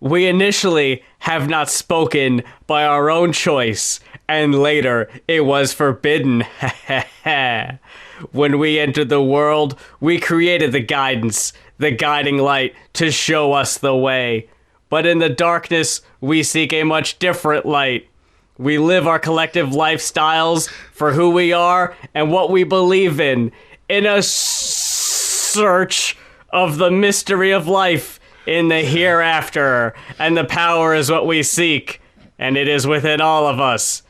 We initially have not spoken by our own choice, and later it was forbidden. When we entered the world, we created the guidance, the guiding light to show us the way. But in the darkness, we seek a much different light. We live our collective lifestyles for who we are and what we believe in a search of the mystery of life in the hereafter. And the power is what we seek, and it is within all of us.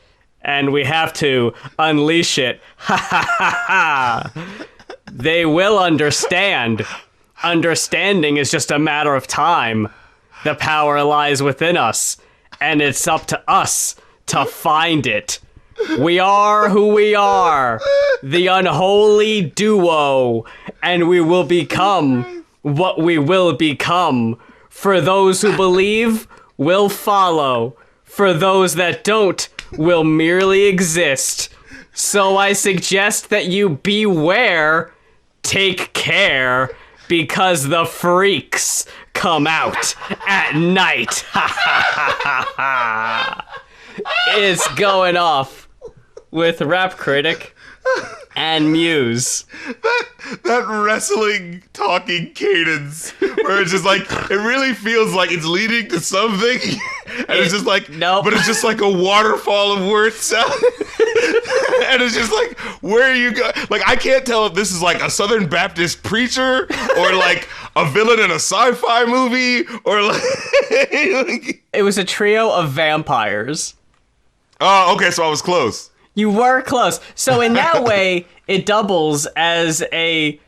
And we have to unleash it. Ha ha ha ha. They will understand. Understanding is just a matter of time. The power lies within us, and it's up to us to find it. We are who we are, the unholy duo, and we will become what we will become. For those who believe, will follow. For those that don't, will merely exist. So I suggest that you beware, take care, because the freaks come out at night. Ha ha ha ha ha. It's going off with Rap Critic and Muse. That wrestling talking cadence where it's just like, it really feels like it's leading to something, and it's just like, nope. But it's just like a waterfall of word sound. And it's just like, where are you going? Like, I can't tell if this is like a Southern Baptist preacher or like a villain in a sci-fi movie or like It was a trio of vampires. Oh, okay, so I was close. You were close. So in that way, it doubles as a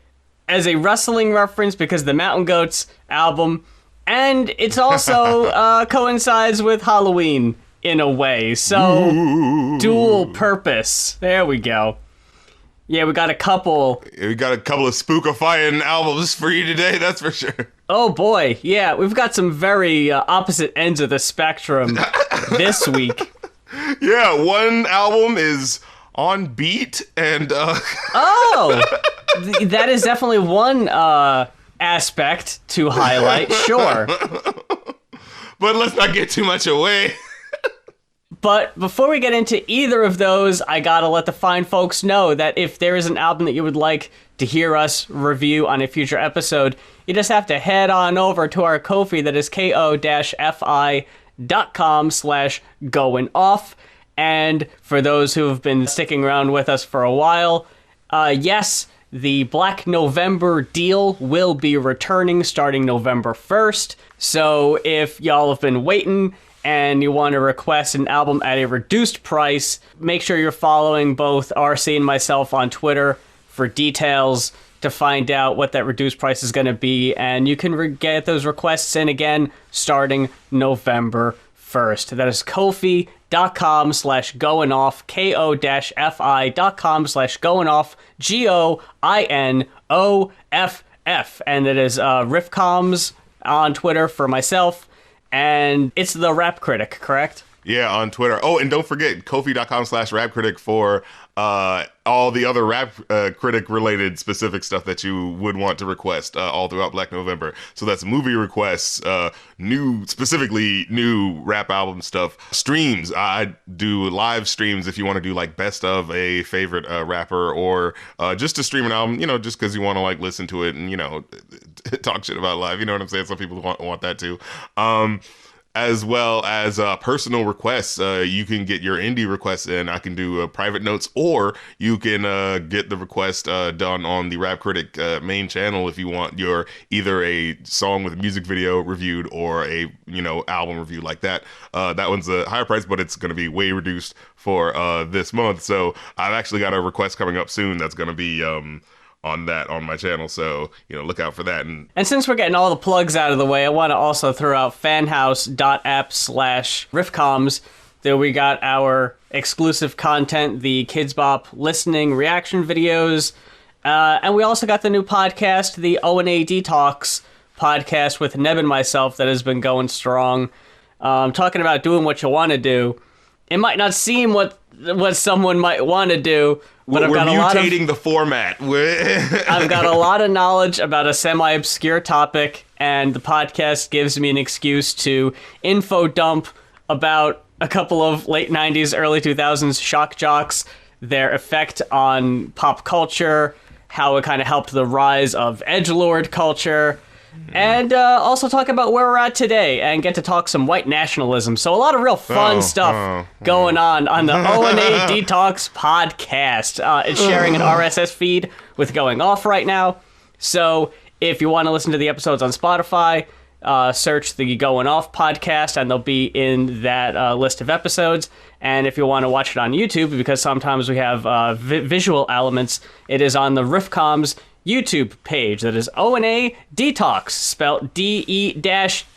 wrestling reference because the Mountain Goats album, and it's also coincides with Halloween in a way. So dual purpose. There we go. Yeah, we got a couple. We got a couple of spookifying albums for you today, that's for sure. Oh boy, yeah, we've got some very opposite ends of the spectrum this week. Yeah, one album is on beat and Oh, that is definitely one aspect to highlight, sure. But let's not get too much away. But before we get into either of those, I gotta let the fine folks know that if there is an album that you would like to hear us review on a future episode, you just have to head on over to our Ko-fi, that is ko-fi.com/goinoff. And for those who have been sticking around with us for a while, yes, the Black November deal will be returning starting November 1st. So if y'all have been waiting and you want to request an album at a reduced price, make sure you're following both RC and myself on Twitter for details to find out what that reduced price is going to be. And you can get those requests in again starting November 1st. That is ko-fi.com/goinoff, ko-fi.com/goinoff, GOINOFF. And it is Riffcoms on Twitter for myself. And it's the Rap Critic, correct? Yeah, on Twitter. Oh, and don't forget, ko-fi.com/rapcritic for all the other Rap Critic related specific stuff that you would want to request all throughout Black November. So that's movie requests, specifically new rap album stuff, streams. I do live streams if you want to do like best of a favorite rapper, or just to stream an album, just because you want to like listen to it and, talk shit about live. You know what I'm saying? Some people want that too. As well as personal requests. You can get your indie requests in. I can do private notes, or you can get the request done on the Rap Critic main channel if you want your either a song with a music video reviewed or a album review like that. That one's a higher price, but it's going to be way reduced for this month. So I've actually got a request coming up soon that's going to be on my channel, so look out for that. And since we're getting all the plugs out of the way, I want to also throw out fanhouse.app/riffcoms. There we got our exclusive content, the Kids Bop listening reaction videos, and we also got the new podcast, the O&A Detox podcast with Neb and myself, that has been going strong, talking about doing what you want to do. It might not seem what someone might want to do, but We're mutating the format. I've got a lot of knowledge about a semi-obscure topic, and the podcast gives me an excuse to info dump about a couple of late 90s, early 2000s shock jocks, their effect on pop culture, how it kind of helped the rise of edgelord culture, and also talk about where we're at today and get to talk some white nationalism. So a lot of real fun stuff going on the O&A Detox podcast. It's sharing an RSS feed with Going Off right now. So if you want to listen to the episodes on Spotify, search the Going Off podcast and they'll be in that list of episodes. And if you want to watch it on YouTube, because sometimes we have visual elements, it is on the Riffcoms YouTube page. That is O&A Detox, spelled DE-TALKS,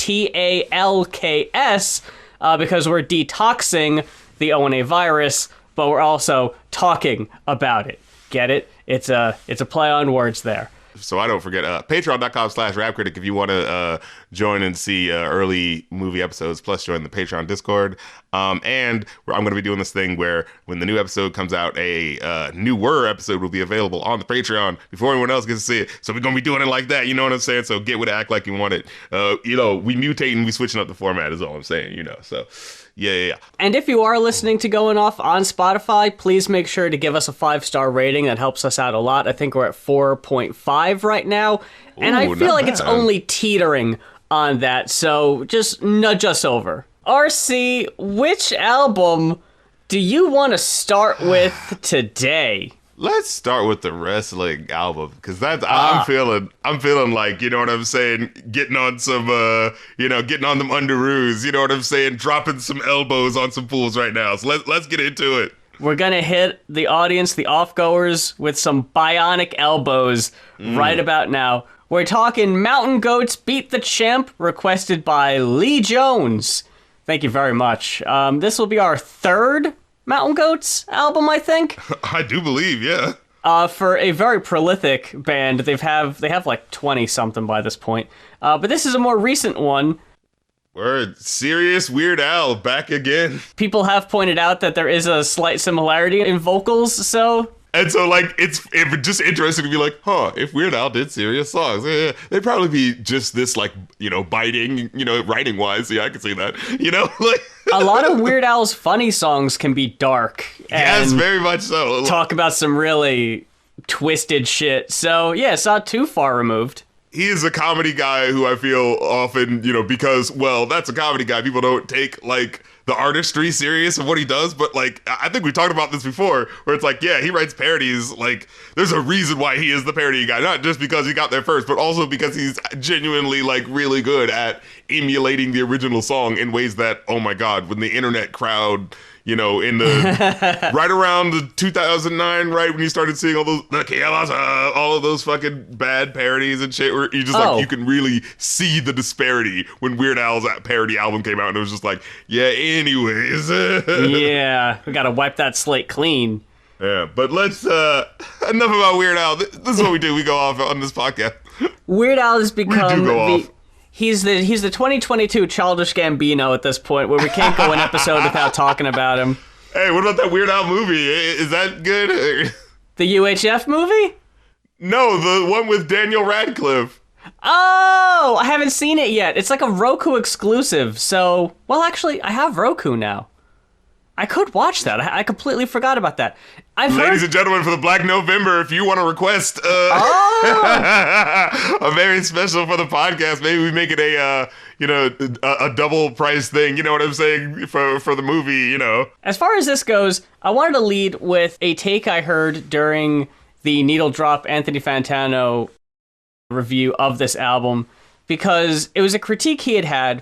because we're detoxing the O&A virus, but we're also talking about it. Get it? It's a play on words there. So I don't forget, patreon.com/rapcritic if you want to join and see early movie episodes, plus join the Patreon Discord. And I'm going to be doing this thing where when the new episode comes out, a newer episode will be available on the Patreon before anyone else gets to see it. So we're going to be doing it like that, you know what I'm saying? So get with it, act like you want it. We mutate and we switching up the format is all I'm saying, so... Yeah. And if you are listening to Going Off on Spotify, please make sure to give us a 5-star rating. That helps us out a lot. I think we're at 4.5 right now. And I feel like it's only teetering on that, so just nudge us over. RC, which album do you want to start with today? Let's start with the wrestling album, because that's I'm feeling like, you know what I'm saying, getting on some getting on them underoos, you know what I'm saying, dropping some elbows on some fools right now. So let's get into it. We're gonna hit the audience, the off-goers, with some bionic elbows right about now. We're talking Mountain Goats Beat the Champ, requested by Lee Jones. Thank you very much. This will be our third Mountain Goats album, I think. I do believe, yeah. For a very prolific band, they have like 20 something by this point. But this is a more recent one. We're serious Weird Al back again. People have pointed out that there is a slight similarity in vocals, so... And so, like, it's just interesting to be like, if Weird Al did serious songs, they'd probably be just this, like, biting, writing-wise. Yeah, I can see that, like... A lot of Weird Al's funny songs can be dark. Yes, very much so. Talk about some really twisted shit. So, yeah, it's not too far removed. He is a comedy guy who I feel often, because, well, that's a comedy guy. People don't take, like... the artistry serious of what he does, but like I think we talked about this before, where it's like, yeah, he writes parodies, like there's a reason why he is the parody guy, not just because he got there first, but also because he's genuinely like really good at emulating the original song in ways that, oh my god, when the internet crowd, in the right around the 2009, right when you started seeing all those all of those fucking bad parodies and shit, where you just like you can really see the disparity when Weird Al's parody album came out, and it was just like, yeah, anyways. Yeah, we gotta wipe that slate clean. Yeah, but let's enough about Weird Al. This is what we do. We go off on this podcast. Weird Al has become He's the 2022 Childish Gambino at this point, where we can't go an episode without talking about him. Hey, what about that Weird Al movie? Is that good? The UHF movie? No, the one with Daniel Radcliffe. Oh, I haven't seen it yet. It's like a Roku exclusive. So, well, actually, I have Roku now. I could watch that. I completely forgot about that. Ladies and gentlemen, for the Black November, if you want to request a very special for the podcast, maybe we make it a double price thing. You know what I'm saying, for the movie. As far as this goes, I wanted to lead with a take I heard during the Needle Drop Anthony Fantano review of this album, because it was a critique he had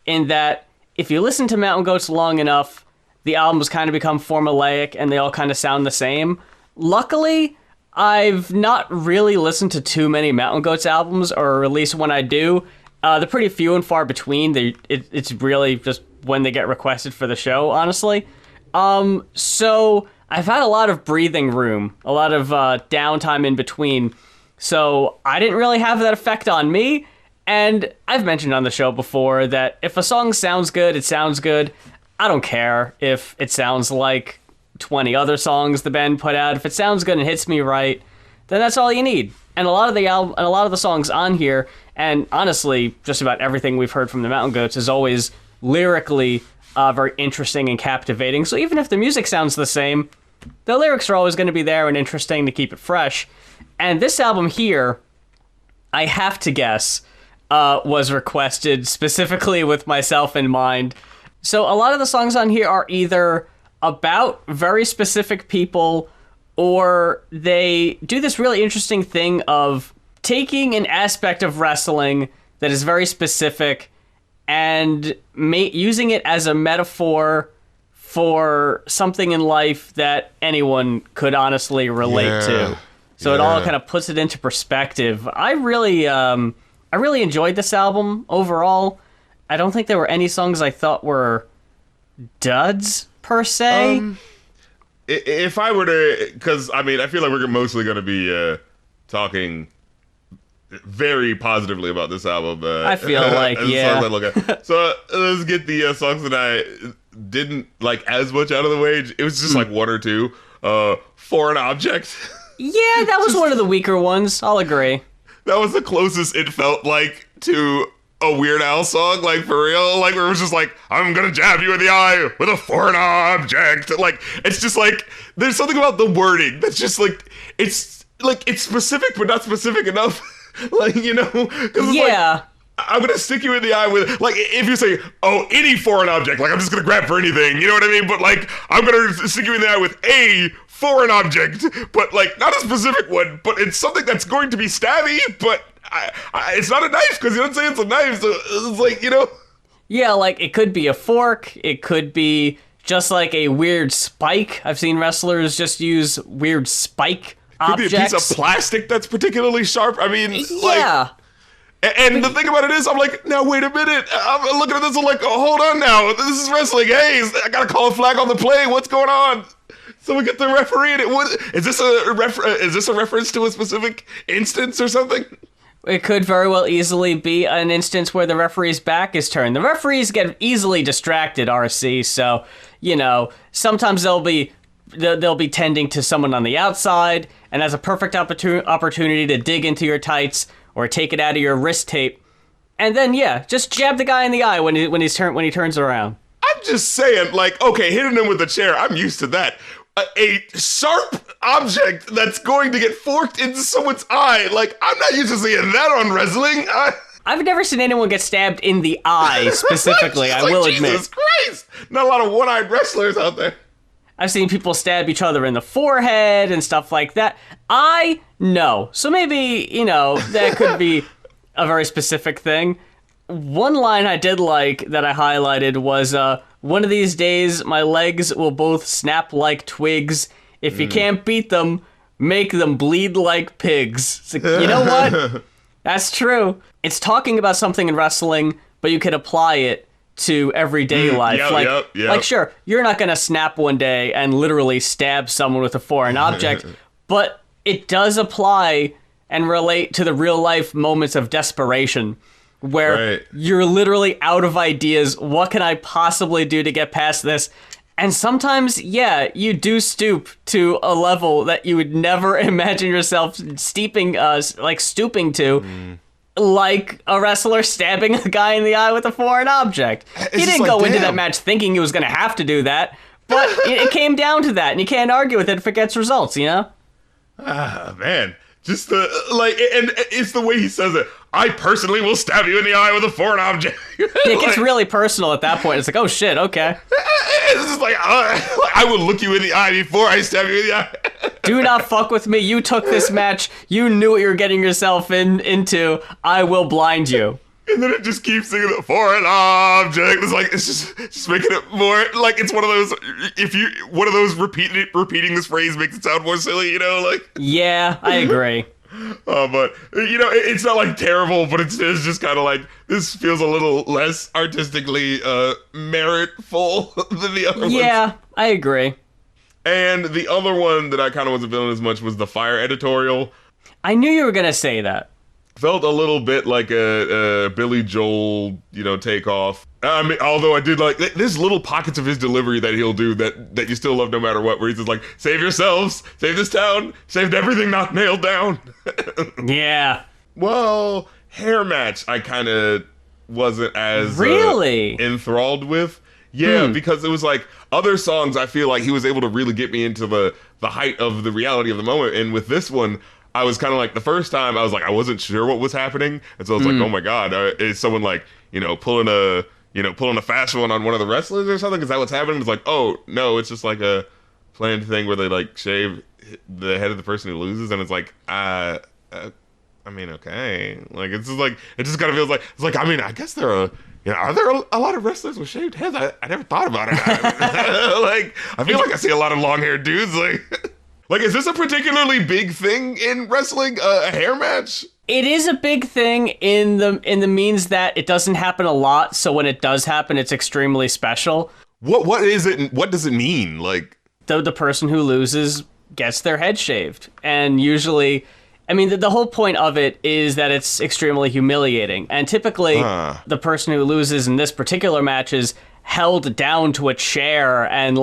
in that if you listen to Mountain Goats long enough, the albums kind of become formulaic and they all kind of sound the same. Luckily, I've not really listened to too many Mountain Goats albums, or at least when I do, they're pretty few and far between. It's really just when they get requested for the show, honestly. So I've had a lot of breathing room, a lot of downtime in between. So I didn't really have that effect on me. And I've mentioned on the show before that if a song sounds good, it sounds good. I don't care if it sounds like 20 other songs the band put out. If it sounds good and hits me right, then that's all you need. And a lot of the songs on here, and honestly, just about everything we've heard from the Mountain Goats is always lyrically very interesting and captivating. So even if the music sounds the same, the lyrics are always going to be there and interesting to keep it fresh. And this album here, I have to guess, was requested specifically with myself in mind. So a lot of the songs on here are either about very specific people, or they do this really interesting thing of taking an aspect of wrestling that is very specific and using it as a metaphor for something in life that anyone could honestly relate to. So it all kind of puts it into perspective. I really enjoyed this album overall. I don't think there were any songs I thought were duds per se. If I were to, because I mean, I feel like we're mostly going to be talking very positively about this album. I feel like, yeah. So let's get the songs that I didn't like as much out of the way. It was just like one or two. Foreign Object. Yeah, that was one of the weaker ones. I'll agree. That was the closest it felt like to a Weird Al song, like for real. Like where it was just like, I'm gonna jab you in the eye with a foreign object. Like it's just like there's something about the wording that's just like it's specific but not specific enough. Like, you know, because yeah. I'm gonna stick you in the eye with, like, if you say, oh, any foreign object, like I'm just gonna grab for anything, you know what I mean? But like I'm gonna stick you in the eye with a foreign object, but like not a specific one, but it's something that's going to be stabby, but it's not a knife because you don't say it's a knife, so it's like, you know. Yeah, like it could be a fork, it could be just like a weird spike. I've seen wrestlers just use weird spike objects. Could be a piece of plastic that's particularly sharp. I mean, yeah. And the thing about it is, I'm like, now wait a minute. I'm looking at this, I'm like, oh, hold on now. This is wrestling. Hey, I gotta call a flag on the play. What's going on? So we get the referee, and is this a reference to a specific instance or something? It could very well easily be an instance where the referee's back is turned. The referees get easily distracted, RC. So, you know, sometimes they'll be tending to someone on the outside, and has a perfect opportunity to dig into your tights or take it out of your wrist tape, and then just jab the guy in the eye when he turns around. I'm just saying, like, okay, hitting him with a chair, I'm used to that. A sharp object that's going to get forked into someone's eye, like, I'm not used to seeing that on wrestling. I've never seen anyone get stabbed in the eye specifically. I will admit. Jesus Christ! Not a lot of one-eyed wrestlers out there. I've seen people stab each other in the forehead and stuff like that. No. So maybe, you know, that could be a very specific thing. One line I did like that I highlighted was, one of these days my legs will both snap like twigs. If you can't beat them, make them bleed like pigs. It's like, you know what? That's true. It's talking about something in wrestling, but you could apply it to everyday life. Like, sure, you're not going to snap one day and literally stab someone with a foreign object, but it does apply and relate to the real life moments of desperation where you're literally out of ideas. What can I possibly do to get past this? And sometimes, you do stoop to a level that you would never imagine yourself stooping to. Like a wrestler stabbing a guy in the eye with a foreign object. He didn't go into that match thinking he was going to have to do that, but it came down to that, and you can't argue with it if it gets results, you know? Ah, man. Just and it's the way he says it. I personally will stab you in the eye with a foreign object. It gets really personal at that point. It's like, oh shit, okay. It's just like, I will look you in the eye before I stab you in the eye. Do not fuck with me. You took this match. You knew what you were getting yourself into. I will blind you. And then it just keeps singing the foreign object. It's like, it's just making it more like it's one of those repeating this phrase makes it sound more silly, you know, like. Yeah, I agree. But you know, it's not like terrible, but it's just kind of like this feels a little less artistically meritful than the other ones. Yeah, I agree. And the other one that I kind of wasn't feeling as much was the Fire editorial. I knew you were gonna say that. Felt a little bit like a Billy Joel, takeoff. I mean, although I did like, there's little pockets of his delivery that he'll do that you still love no matter what, where he's just like, save yourselves, save this town, saved everything not nailed down. Yeah. Well, hair match, I kind of wasn't as really enthralled with. Yeah, because it was like other songs, I feel like he was able to really get me into the height of the reality of the moment. And with this one, I was kind of like, the first time I was like, I wasn't sure what was happening. And so I was like, oh my God, is someone like, pulling a fast one on one of the wrestlers or something? Is that what's happening? It's like, oh no, it's just like a planned thing where they like shave the head of the person who loses. And it's like, I mean, okay. Like, it's just like, it just kind of feels like, it's like, I mean, I guess are there a lot of wrestlers with shaved heads? I never thought about it. Like, I feel like I see a lot of long-haired dudes. Like, is this a particularly big thing in wrestling? A hair match? It is a big thing in the means that it doesn't happen a lot. So when it does happen, it's extremely special. What is it? And what does it mean? Like, the person who loses gets their head shaved, and usually, I mean, the whole point of it is that it's extremely humiliating. And typically, the person who loses in this particular match is held down to a chair and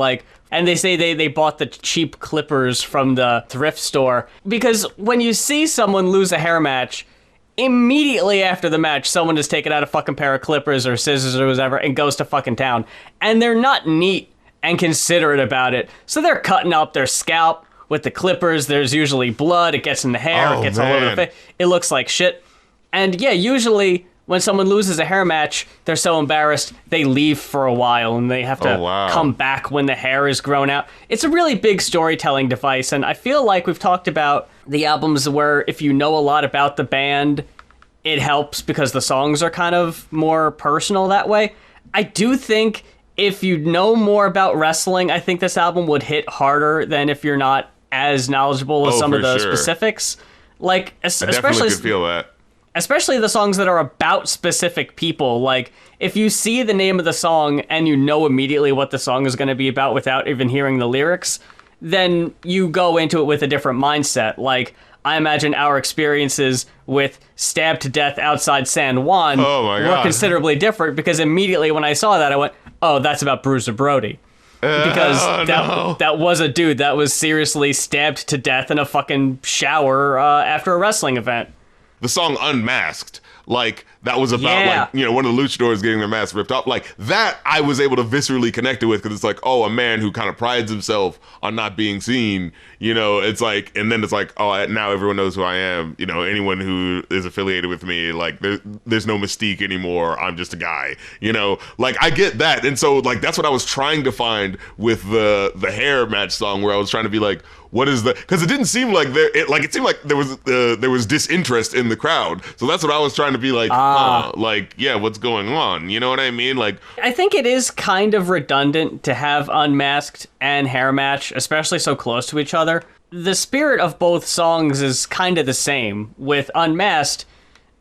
they say they bought the cheap clippers from the thrift store. Because when you see someone lose a hair match, immediately after the match, someone has taken out a fucking pair of clippers or scissors or whatever and goes to fucking town. And they're not neat and considerate about it. So they're cutting up their scalp with the clippers. There's usually blood. It gets in the hair. It gets all over the face. It looks like shit. And yeah, usually when someone loses a hair match, they're so embarrassed, they leave for a while and they have to come back when the hair is grown out. It's a really big storytelling device, and I feel like we've talked about the albums where if you know a lot about the band, it helps because the songs are kind of more personal that way. I do think if you know more about wrestling, I think this album would hit harder than if you're not as knowledgeable as some of the specifics. Like, especially, I definitely could feel that. Especially the songs that are about specific people. Like, if you see the name of the song and you know immediately what the song is going to be about without even hearing the lyrics, then you go into it with a different mindset. Like, I imagine our experiences with Stabbed to Death Outside San Juan were considerably different, because immediately when I saw that, I went, oh, that's about Bruiser Brody. Because that was a dude that was seriously stabbed to death in a fucking shower after a wrestling event. The song Unmasked, like, that was about, like, one of the luchadors getting their mask ripped off. Like, that I was able to viscerally connect it with, because it's like, oh, a man who kind of prides himself on not being seen, it's like, and then it's like, oh, now everyone knows who I am. Anyone who is affiliated with me, like, there's no mystique anymore. I'm just a guy, like, I get that. And so, like, that's what I was trying to find with the hair match song, where I was trying to be like, what is the, because it didn't seem like it seemed like there was disinterest in the crowd. So that's what I was trying to be like, what's going on? You know what I mean? Like, I think it is kind of redundant to have Unmasked and hair match, especially so close to each other. The spirit of both songs is kind of the same. With Unmasked,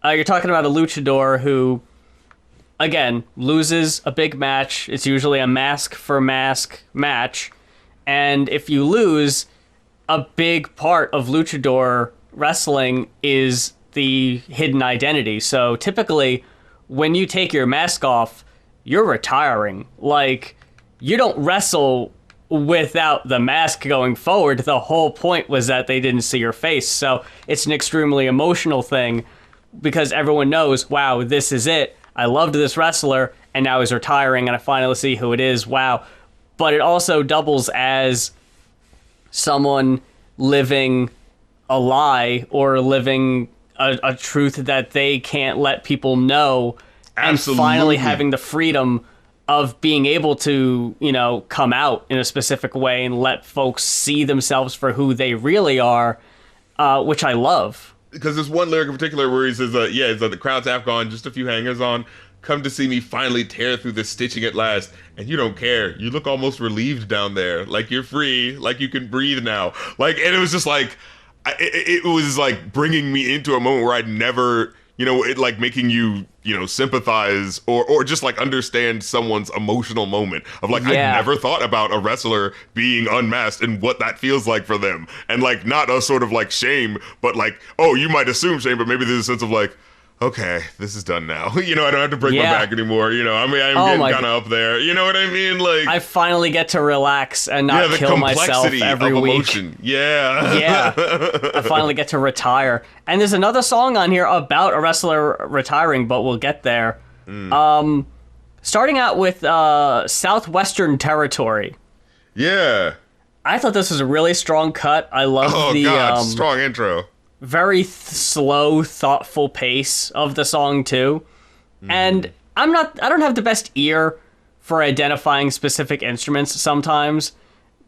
you're talking about a luchador who, again, loses a big match. It's usually a mask for mask match. And if you lose, a big part of luchador wrestling is the hidden identity. So typically, when you take your mask off, you're retiring. Like, you don't wrestle without the mask going forward. The whole point was that they didn't see your face. So it's an extremely emotional thing, because everyone knows, wow, this is it. I loved this wrestler, and now he's retiring, and I finally see who it is. Wow. But it also doubles as someone living a lie or living a truth that they can't let people know. Absolutely. And finally having the freedom of being able to, come out in a specific way and let folks see themselves for who they really are, which I love. Because there's one lyric in particular where he says, it's like, the crowd's half gone, just a few hangers on. Come to see me finally tear through the stitching at last, and you don't care. You look almost relieved down there, like you're free, like you can breathe now. Like, and it was just like, it was like bringing me into a moment where I'd never it like making you, sympathize or just like understand someone's emotional moment of like, Yeah. I never thought about a wrestler being unmasked and what that feels like for them. And like, not a sort of like shame, but like, oh, you might assume shame, but maybe there's a sense of like, okay, this is done now. I don't have to break my back anymore. I'm getting kind of up there. You know what I mean? Like, I finally get to relax and not the kill myself complexity every of week. emotion. Yeah. Yeah. I finally get to retire. And there's another song on here about a wrestler retiring, but we'll get there. Starting out with Southwestern Territory. Yeah. I thought this was a really strong cut. I love strong intro. Very slow, thoughtful pace of the song too. And I don't have the best ear for identifying specific instruments sometimes,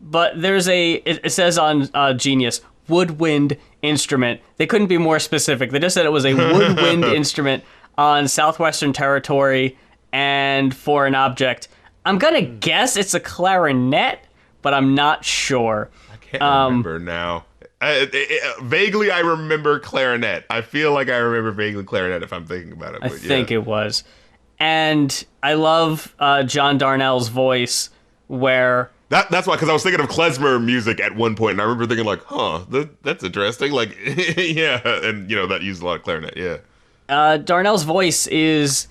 but it says on Genius, woodwind instrument. They couldn't be more specific. They just said it was a woodwind instrument on Southwestern Territory and for an object. I'm gonna guess it's a clarinet, but I'm not sure. I can't remember now. Vaguely, I remember clarinet. I feel like I remember vaguely clarinet if I'm thinking about it. I think it was. And I love John Darnell's voice where... That's why, because I was thinking of klezmer music at one point, and I remember thinking like, that's interesting. Like, yeah, and, that used a lot of clarinet, yeah. Darnell's voice is...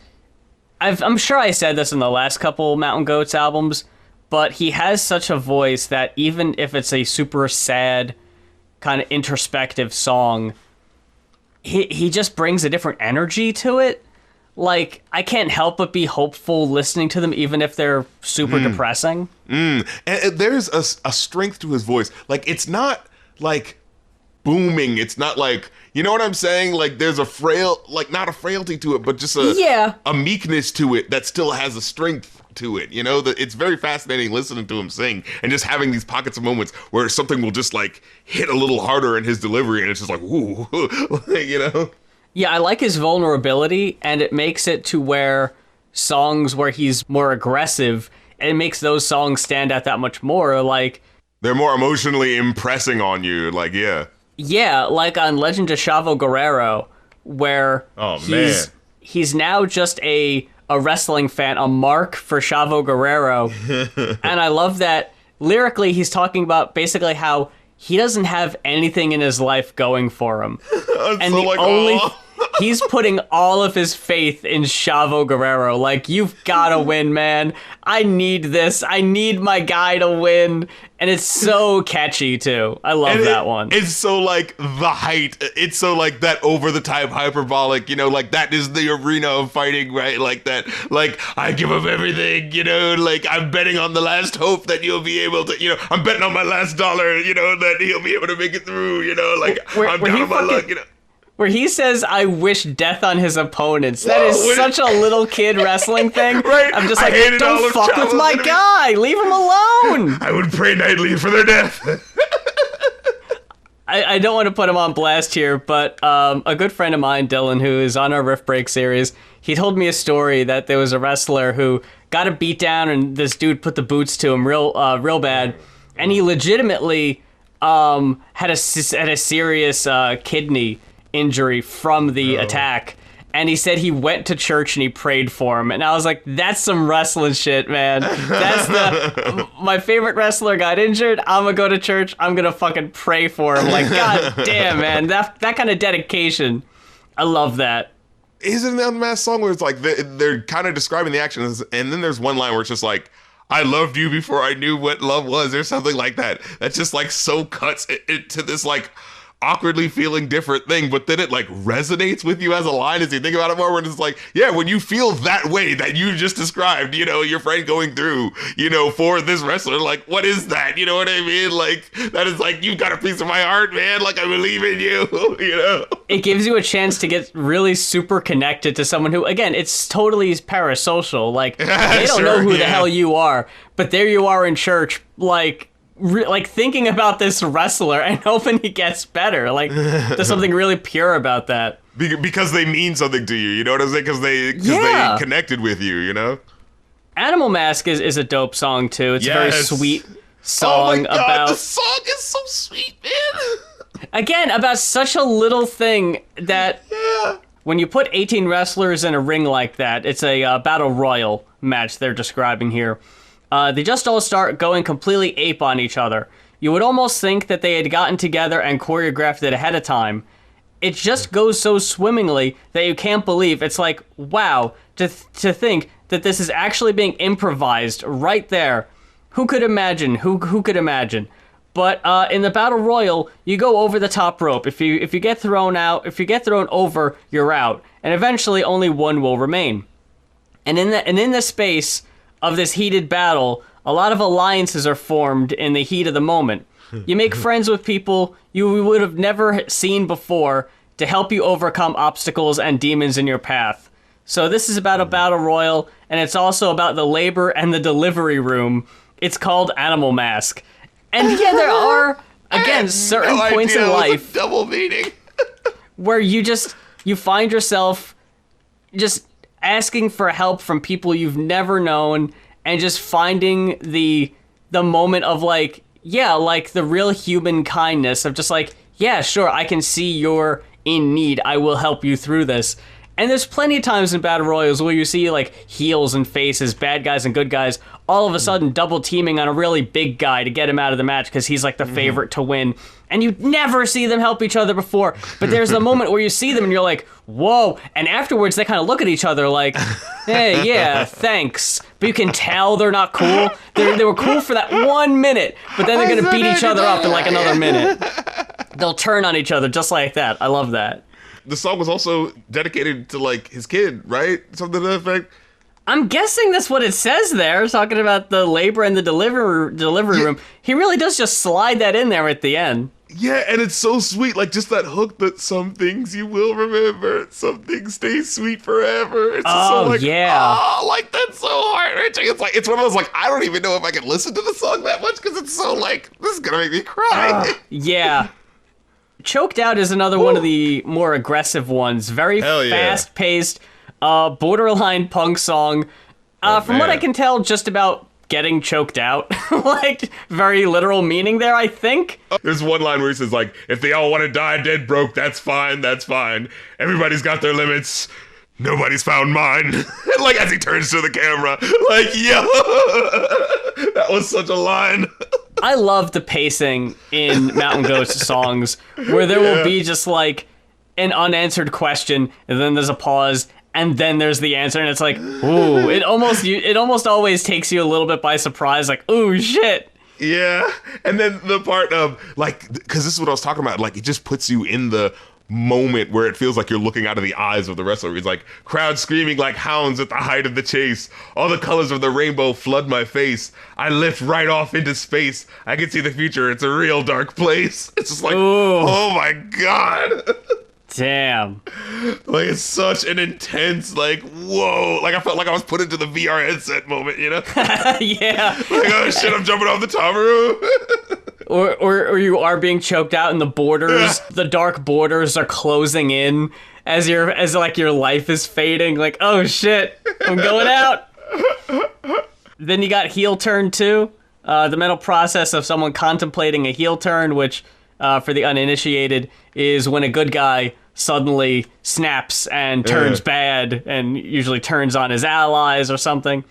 I'm sure I said this in the last couple Mountain Goats albums, but he has such a voice that even if it's a super sad... kind of introspective song, he just brings a different energy to it. Like, I can't help but be hopeful listening to them, even if they're super depressing. And there's a strength to his voice. Like, it's not like booming. It's not like, you know what I'm saying? Like, there's not a frailty to it, but just a meekness to it that still has a strength to it. It's very fascinating listening to him sing and just having these pockets of moments where something will just like hit a little harder in his delivery, and it's just like, ooh, Yeah, I like his vulnerability, and it makes it to where songs where he's more aggressive, and it makes those songs stand out that much more. Like, they're more emotionally impressing on you. Like, yeah, like on Legend of Chavo Guerrero, where he's now just a wrestling fan, a mark for Chavo Guerrero. And I love that lyrically he's talking about basically how he doesn't have anything in his life going for him. And he's putting all of his faith in Chavo Guerrero. Like, you've gotta win, man. I need this. I need my guy to win. And it's so catchy, too. I love that one. It's so, like, the height. It's so, like, that over-the-top hyperbolic, like, that is the arena of fighting, right? Like, that, like, I give up everything, like, I'm betting on the last hope that you'll be able to, I'm betting on my last dollar, that he'll be able to make it through, like, I'm down on my luck, Where he says, I wish death on his opponents. That is such a little kid wrestling thing. Right? I'm just like, don't fuck with my guy. Leave him alone. I would pray nightly for their death. I don't want to put him on blast here, but a good friend of mine, Dylan, who is on our Riff Break series, he told me a story that there was a wrestler who got a beat down and this dude put the boots to him real bad. And he legitimately had a serious kidney injury from the attack, and he said he went to church and he prayed for him, and I was like, that's some wrestling shit, man. That's my favorite wrestler got injured, I'm gonna go to church, I'm gonna fucking pray for him. Like, god damn, man, that kind of dedication, I love that. Isn't that unmasked song where it's like they're kind of describing the actions, and then there's one line where it's just like, I loved you before I knew what love was, or something like that. That's just like so cuts it to this like awkwardly feeling different thing, but then it like resonates with you as a line as you think about it more, when it's like, yeah, when you feel that way that you just described, your friend going through, for this wrestler, like, what is that? You know what I mean? Like, that is like, you've got a piece of my heart, man. Like, I believe in you, It gives you a chance to get really super connected to someone who, again, it's totally parasocial. Like, they don't know who the hell you are, but there you are in church, like thinking about this wrestler and hoping he gets better. Like, there's something really pure about that. Because they mean something to you, you know what I'm saying? Because they connected with you, Animal Mask is a dope song, too. It's a very sweet song the song is so sweet, man. Again, about such a little thing that when you put 18 wrestlers in a ring like that, it's a battle royal match they're describing here. They just all start going completely ape on each other. You would almost think that they had gotten together and choreographed it ahead of time. It just goes so swimmingly that you can't believe. It's like, wow, to think that this is actually being improvised right there. Who could imagine? Who could imagine? But in the battle royal, you go over the top rope. If you get thrown over, you're out, and eventually only one will remain. And in the space of this heated battle, a lot of alliances are formed in the heat of the moment. You make friends with people you would have never seen before to help you overcome obstacles and demons in your path. So this is about a battle royal, and it's also about the labor and the delivery room. It's called Animal Mask. And yeah, there are, again, certain points in life double meaning where you find yourself just asking for help from people you've never known, and just finding the moment of like, yeah, like the real human kindness of just like, yeah, sure, I can see you're in need. I will help you through this. And there's plenty of times in battle royals where you see like heels and faces, bad guys and good guys, all of a sudden double teaming on a really big guy to get him out of the match because he's like the favorite to win. And you never see them help each other before. But there's a moment where you see them and you're like, whoa. And afterwards they kind of look at each other like, hey, yeah, thanks. But you can tell they're not cool. They were cool for that 1 minute, but then they're going to beat each other up in like another minute. They'll turn on each other just like that. I love that. The song was also dedicated to like his kid, right? Something to that effect. I'm guessing that's what it says there, talking about the labor and the delivery room. He really does just slide that in there at the end. Yeah, and it's so sweet, like just that hook that some things you will remember, some things stay sweet forever. It's just so like, like that's so heart-wrenching. It's like, it's one of those like, I don't even know if I can listen to the song that much because it's so like, this is gonna make me cry. Yeah. Choked Out is another one of the more aggressive ones. Very fast-paced, borderline punk song. From what I can tell, just about getting choked out. Like, very literal meaning there, I think. There's one line where he says, like, if they all want to die dead broke, that's fine, that's fine. Everybody's got their limits. Nobody's found mine. Like, as he turns to the camera, like, yo, that was such a line. I love the pacing in Mountain Goats songs where there will be just like an unanswered question and then there's a pause and then there's the answer and it's like, ooh, it almost always takes you a little bit by surprise, like, ooh, shit. Yeah. And then the part of like, because this is what I was talking about, like it just puts you in the moment where it feels like you're looking out of the eyes of the wrestler. He's like, crowd screaming like hounds at the height of the chase. All the colors of the rainbow flood my face. I lift right off into space. I can see the future. It's a real dark place. It's just like, oh my God. Damn. Like, it's such an intense, like, whoa. Like, I felt like I was put into the VR headset moment, you know? Yeah. Like, oh shit, I'm jumping off the top room. Or you are being choked out and the borders, the dark borders are closing in as your life is fading. Like, oh shit, I'm going out. Then you got heel turn 2, the mental process of someone contemplating a heel turn, which for the uninitiated is when a good guy suddenly snaps and turns bad and usually turns on his allies or something.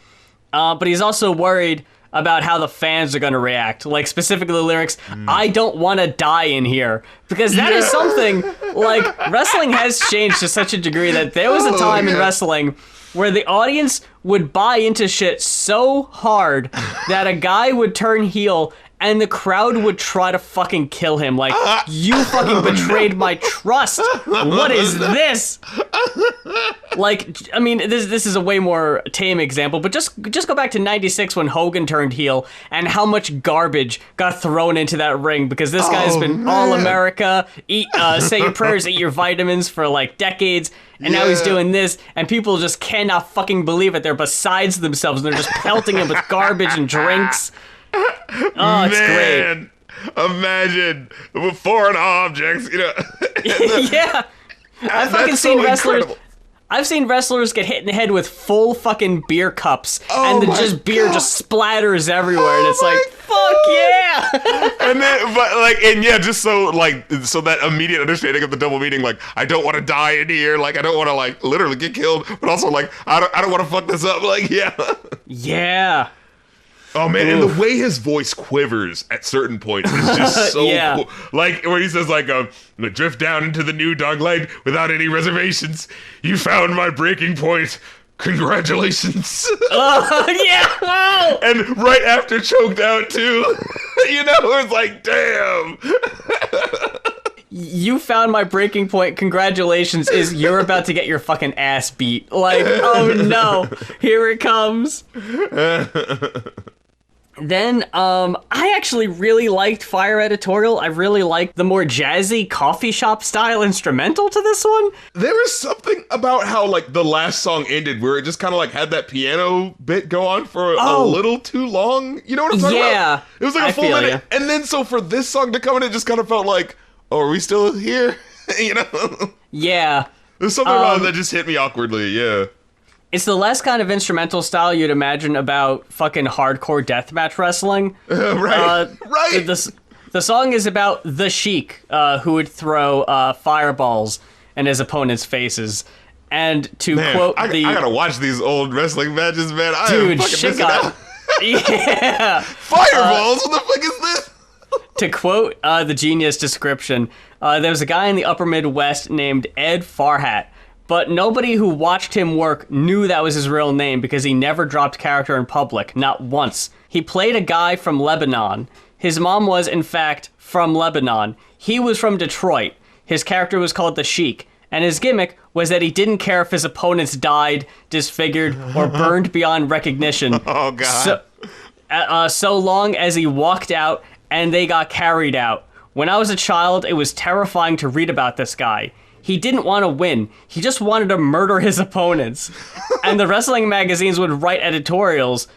But he's also worried about how the fans are going to react. Like, specifically the lyrics, I don't want to die in here. Because that is something, like, wrestling has changed to such a degree that there was a time in wrestling where the audience would buy into shit so hard that a guy would turn heel and the crowd would try to fucking kill him. Like, you fucking betrayed my trust. What is this? Like, I mean, this is a way more tame example, but just go back to 96 when Hogan turned heel and how much garbage got thrown into that ring because this guy's been all America, say your prayers, eat your vitamins for like decades, and now he's doing this, and people just cannot fucking believe it. They're besides themselves, and they're just pelting him with garbage and drinks. Oh, it's great. Imagine with foreign objects, you know. Yeah. I've fucking seen wrestlers. Incredible. I've seen wrestlers get hit in the head with full fucking beer cups, and the beer just splatters everywhere, and it's like, Fuck yeah! And then, just so that immediate understanding of the double meaning, like, I don't want to die in here, like, I don't want to, like, literally get killed, but also, like, I don't want to fuck this up, like, yeah. Yeah. Oh, man, and the way his voice quivers at certain points is just so cool. Like, when he says, like, drift down into the new dog light without any reservations. You found my breaking point. Congratulations. Yeah. And right after choked out, too. It's like, damn. You found my breaking point. Congratulations is you're about to get your fucking ass beat. Like, oh no. Here it comes. Then, I actually really liked Fire Editorial. I really liked the more jazzy coffee shop style instrumental to this one. There was something about how, like, the last song ended where it just kind of, like, had that piano bit go on for a little too long. You know what I'm talking about? It was like a full minute. Ya. And then, so for this song to come in, it just kind of felt like, oh, are we still here? Yeah. There's something about it that just hit me awkwardly, yeah. It's the less kind of instrumental style you'd imagine about fucking hardcore deathmatch wrestling. Right. The song is about the Sheik, who would throw fireballs in his opponent's faces. And to quote I gotta watch these old wrestling matches, man. Dude, shit got... Yeah. Fireballs? What the fuck is this? To quote the Genius description, there was a guy in the upper Midwest named Ed Farhat. But nobody who watched him work knew that was his real name because he never dropped character in public, not once. He played a guy from Lebanon. His mom was, in fact, from Lebanon. He was from Detroit. His character was called the Sheik, and his gimmick was that he didn't care if his opponents died, disfigured, or burned beyond recognition. Oh, God. So long as he walked out and they got carried out. When I was a child, it was terrifying to read about this guy. He didn't want to win. He just wanted to murder his opponents. And the wrestling magazines would write editorials.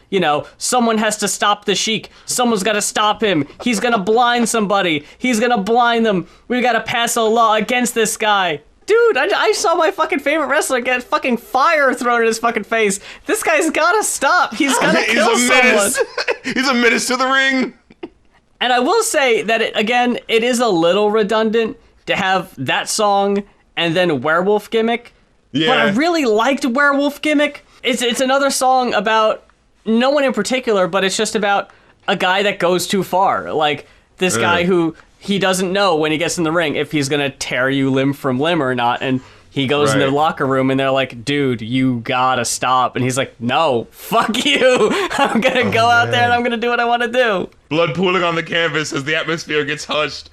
Someone has to stop the Sheik. Someone's got to stop him. He's going to blind somebody. He's going to blind them. We got to pass a law against this guy. Dude, I saw my fucking favorite wrestler get fucking fire thrown in his fucking face. This guy's got to stop. He's got to kill someone. He's a menace to the ring. And I will say that, it is a little redundant to have that song and then Werewolf Gimmick. Yeah. But I really liked Werewolf Gimmick. It's another song about no one in particular, but it's just about a guy that goes too far. Like, this guy who he doesn't know when he gets in the ring if he's going to tear you limb from limb or not. And he goes in the locker room and they're like, dude, you gotta stop. And he's like, no, fuck you. I'm going to go out there and I'm going to do what I want to do. Blood pooling on the canvas as the atmosphere gets hushed.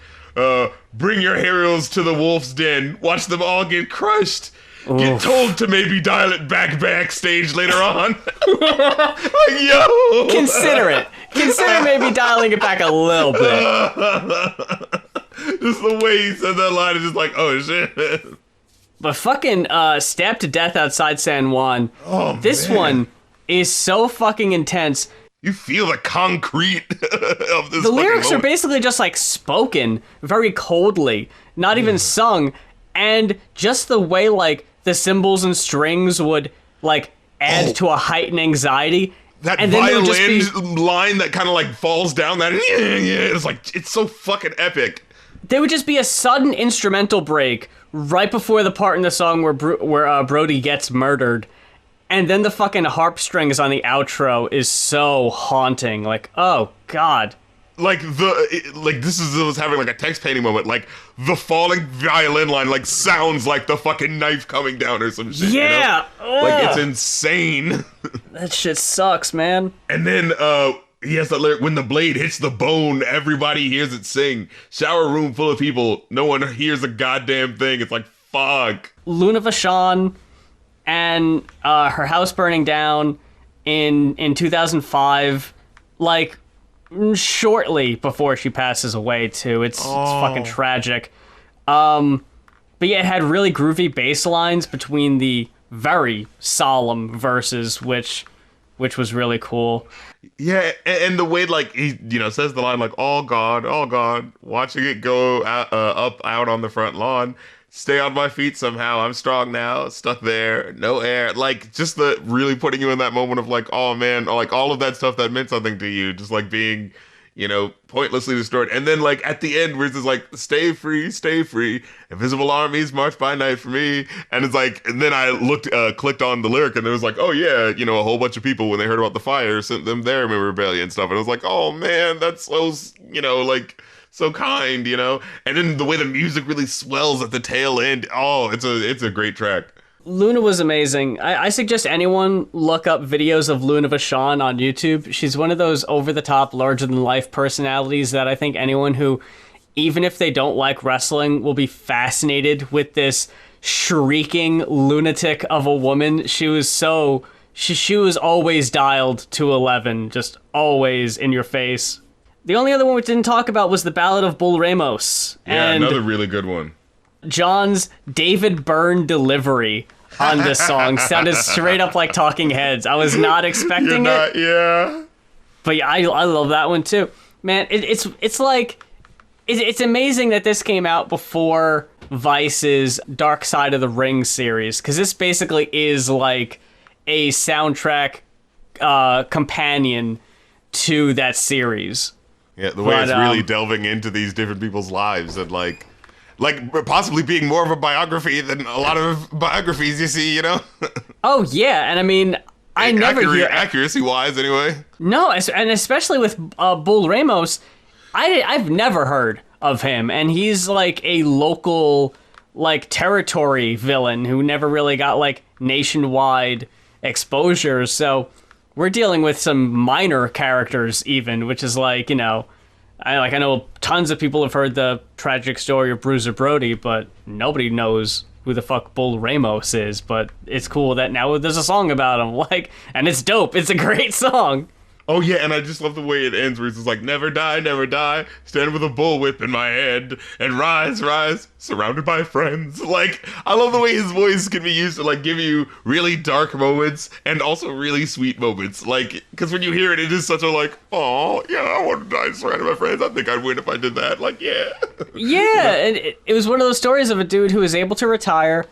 Bring your heroes to the wolf's den. Watch them all get crushed. Oof. Get told to maybe dial it backstage later on. Like, yo. Consider it. Consider maybe dialing it back a little bit. Just the way he said that line is just like, oh shit. But fucking stabbed to death outside San Juan. Oh, this one is so fucking intense. You feel the concrete of this. The lyrics moment. are basically just like spoken very coldly, not even sung, and just the way like the cymbals and strings would like add to a heightened anxiety. That and violin line that kind of like falls down. It's like it's so fucking epic. There would just be a sudden instrumental break right before the part in the song where Brody gets murdered. And then the fucking harp strings on the outro is so haunting. Like, oh, God. Like, this is was having, like, a text painting moment. Like, the falling violin line, like, sounds like the fucking knife coming down or some shit, Yeah! Like, it's insane. That shit sucks, man. And then, he has that lyric, when the blade hits the bone, everybody hears it sing. Shower room full of people, no one hears a goddamn thing. It's like, fuck. Luna Vachon and her house burning down in 2005, like, shortly before she passes away, too. It's fucking tragic. But yeah, it had really groovy bass lines between the very solemn verses, which was really cool. Yeah, and the way, like, he, says the line, like, oh God, watching it go up out on the front lawn. Stay on my feet somehow. I'm strong now. Stuck there. No air. Like, just the really putting you in that moment of like, oh man, like all of that stuff that meant something to you. Just like being, pointlessly destroyed. And then like at the end where it's just like, stay free, invisible armies march by night for me. And it's like, and then I clicked on the lyric and it was like, oh yeah, a whole bunch of people when they heard about the fire sent them their rebellion and stuff. And I was like, oh man, that's so, like so kind, And then the way the music really swells at the tail end. Oh, it's a great track. Luna was amazing. I suggest anyone look up videos of Luna Vachon on YouTube. She's one of those over-the-top, larger-than-life personalities that I think anyone who, even if they don't like wrestling, will be fascinated with this shrieking lunatic of a woman. She was she was always dialed to 11, just always in your face. The only other one we didn't talk about was the Ballad of Bull Ramos. Yeah, and another really good one. John's David Byrne delivery on this song sounded straight up like Talking Heads. I was not expecting it. Yeah. But yeah, I love that one too. Man, it's like it's amazing that this came out before Vice's Dark Side of the Ring series, because this basically is like a soundtrack companion to that series. Yeah, the way it's really delving into these different people's lives and like possibly being more of a biography than a lot of biographies you see, Oh yeah, and I mean, I never hear accuracy-wise anyway. No, and especially with Bull Ramos, I've never heard of him, and he's like a local, like, territory villain who never really got like nationwide exposure. So we're dealing with some minor characters, even, which is like, I know tons of people have heard the tragic story of Bruiser Brody, but nobody knows who the fuck Bull Ramos is. But it's cool that now there's a song about him, and it's dope. It's a great song. Oh yeah, and I just love the way it ends, where it's just like, never die, stand with a bullwhip in my hand, and rise, surrounded by friends. Like, I love the way his voice can be used to, like, give you really dark moments, and also really sweet moments. Like, because when you hear it, it is such a, like, oh, yeah, I want to die surrounded by friends. I think I'd win if I did that. Like, yeah. Yeah, and it was one of those stories of a dude who was able to retire,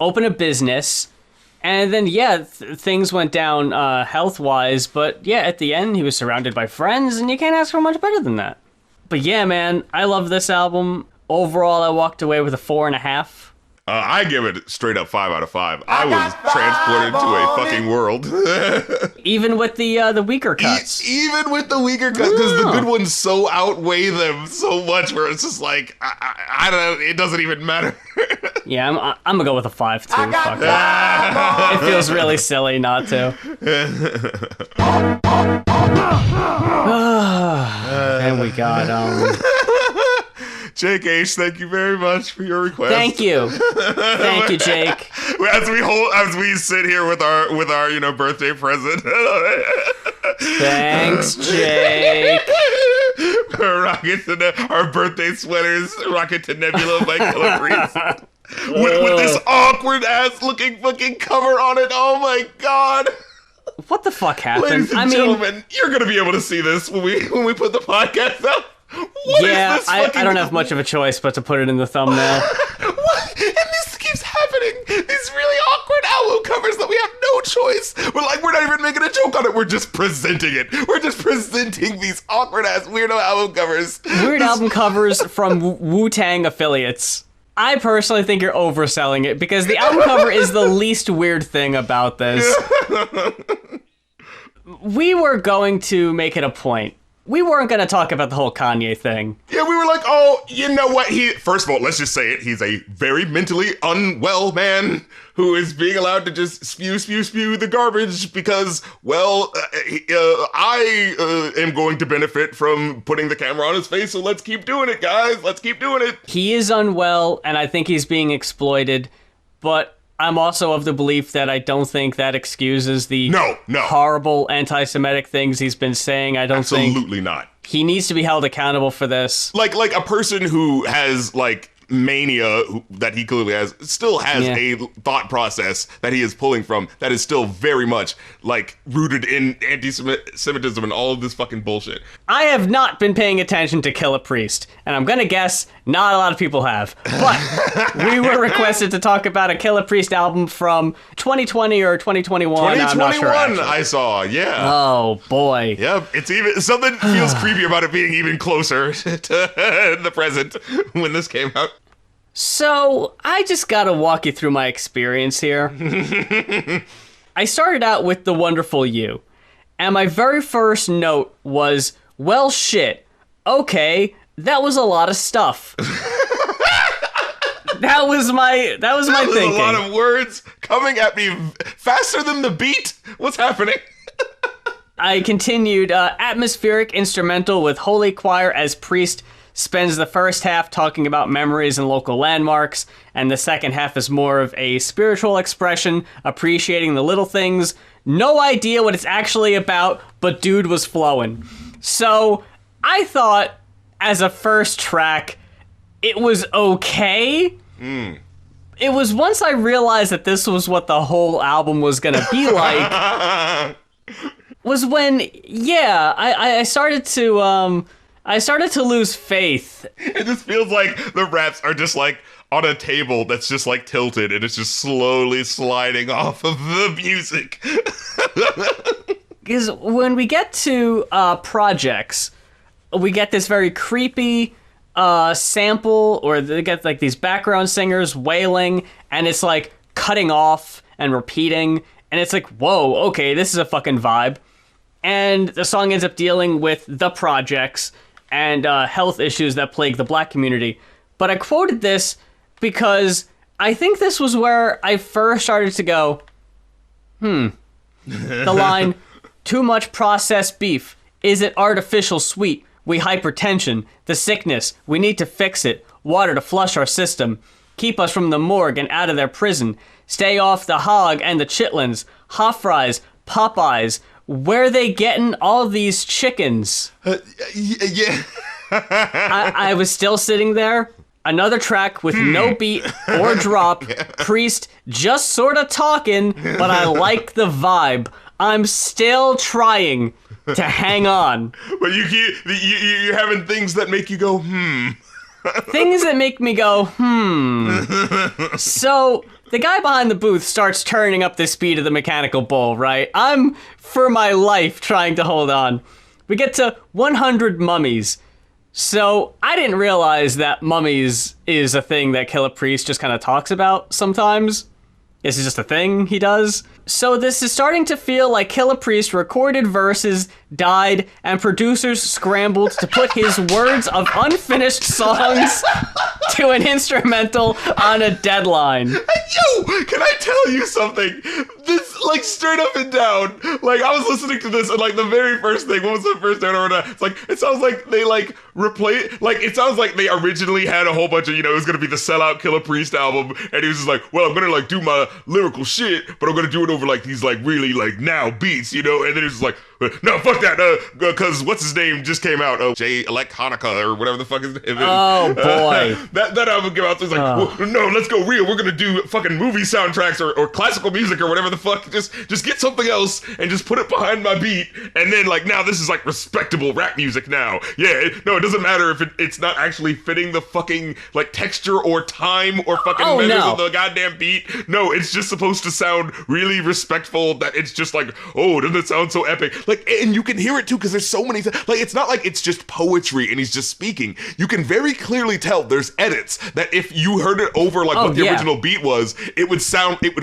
open a business, and then, things went down health-wise, but yeah, at the end, he was surrounded by friends, and you can't ask for much better than that. But yeah, man, I love this album. Overall, I walked away with a 4.5. I give it straight up 5 out of 5. I was transported to a fucking world. Even with the weaker cuts. Even with the weaker cuts, because the good ones so outweigh them so much, where it's just like, I don't know, it doesn't even matter. Yeah, I'm gonna go with a 5 too. Fuck it. It feels really silly not to. And we got Jake H, thank you very much for your request. Thank you, Jake. As we sit here with our birthday present. Thanks, Jake. Our birthday sweaters, rocket to Nebula by Killah Priest. With this awkward ass looking fucking cover on it. Oh my god. What the fuck happened? Ladies and gentlemen, you're gonna be able to see this when we put the podcast up. I don't have much of a choice but to put it in the thumbnail. What? And this keeps happening. These really awkward album covers that we have no choice. We're not even making a joke on it. We're just presenting it. We're just presenting these awkward ass weirdo album covers. Album covers from Wu-Tang affiliates. I personally think you're overselling it, because the album cover is the least weird thing about this. We were going to make it a point. We weren't going to talk about the whole Kanye thing. Yeah, we were like, oh, you know what? First of all, let's just say it. He's a very mentally unwell man who is being allowed to just spew the garbage because, I am going to benefit from putting the camera on his face, so let's keep doing it, guys. Let's keep doing it. He is unwell, and I think he's being exploited, but I'm also of the belief that I don't think that excuses the horrible anti-Semitic things he's been saying. I don't think... Absolutely not. He needs to be held accountable for this. Like a person who has, like, mania that he clearly has still has Yeah. a thought process that he is pulling from that is still very much like rooted in anti-Semitism and all of this fucking bullshit. I have not been paying attention to Killah Priest, and I'm gonna guess not a lot of people have. But we were requested to talk about a Killah Priest album from 2020 or 2021. I'm not 2021 sure, actually. I saw, yeah. Oh boy. Yep, it's even something feels creepy about it being even closer to the present when this came out. So, I just gotta walk you through my experience here. I started out with The Wonderful You, and my very first note was, well, shit, okay, that was a lot of stuff. That was my thinking. A lot of words coming at me faster than the beat. What's happening? I continued, atmospheric instrumental with Holy Choir as Priest spends the first half talking about memories and local landmarks, and the second half is more of a spiritual expression, appreciating the little things. No idea what it's actually about, but dude was flowing. So, I thought, as a first track, it was okay. It was once I realized that this was what the whole album was gonna be like, was when, yeah, I started to lose faith. It just feels like the raps are just like on a table that's just like tilted and it's just slowly sliding off of the music. Because when we get to projects, we get this very creepy sample, or they get like these background singers wailing, and it's like cutting off and repeating, and it's like, whoa, okay, this is a fucking vibe. And the song ends up dealing with the projects and health issues that plague the black community. But I quoted this because I think this was where I first started to go, The line, too much processed beef. Is it artificial sweet? We hypertension. The sickness. We need to fix it. Water to flush our system. Keep us from the morgue and out of their prison. Stay off the hog and the chitlins. Hot fries. Popeyes. Where they getting all these chickens? Yeah. I was still sitting there. Another track with no beat or drop. Priest just sort of talking, but I like the vibe. I'm still trying to hang on. But you're having things that make you go, Things that make me go, So, the guy behind the booth starts turning up the speed of the mechanical bull, right? I'm, for my life, trying to hold on. We get to 100 mummies. So, I didn't realize that mummies is a thing that Killah Priest just kind of talks about sometimes. This is just a thing he does. So this is starting to feel like Killah Priest recorded verses, died, and producers scrambled to put his words of unfinished songs to an instrumental on a deadline. Yo, can I tell you something? This, like, straight up and down, like, I was listening to this, and, like, the very first thing, what was the first note or whatever? It's like, it sounds like they, like, it sounds like they originally had a whole bunch of, it was gonna be the sellout Killah Priest album, and he was just like, well, I'm gonna, like, do my lyrical shit, but I'm gonna do it over, like, these, like, really, like, now beats, and then he was just like, no, fuck that, because what's his name just came out, Jay Electronica, or whatever the fuck his name is. Oh, boy. That album came out, so it's like, well, no, let's go real, we're gonna do fucking movie soundtracks or classical music or whatever the fuck, just get something else and just put it behind my beat, and then, like, now this is, like, respectable rap music now. Yeah, it doesn't matter if it's not actually fitting the fucking, like, texture or time or fucking measures of the goddamn beat. No, it's just supposed to sound really respectful, that it's just like, oh, doesn't it sound so epic? Like, and you can hear it too, because there's so many like, it's not like it's just poetry and he's just speaking. You can very clearly tell there's edits that if you heard it over, like, what the original beat was, it would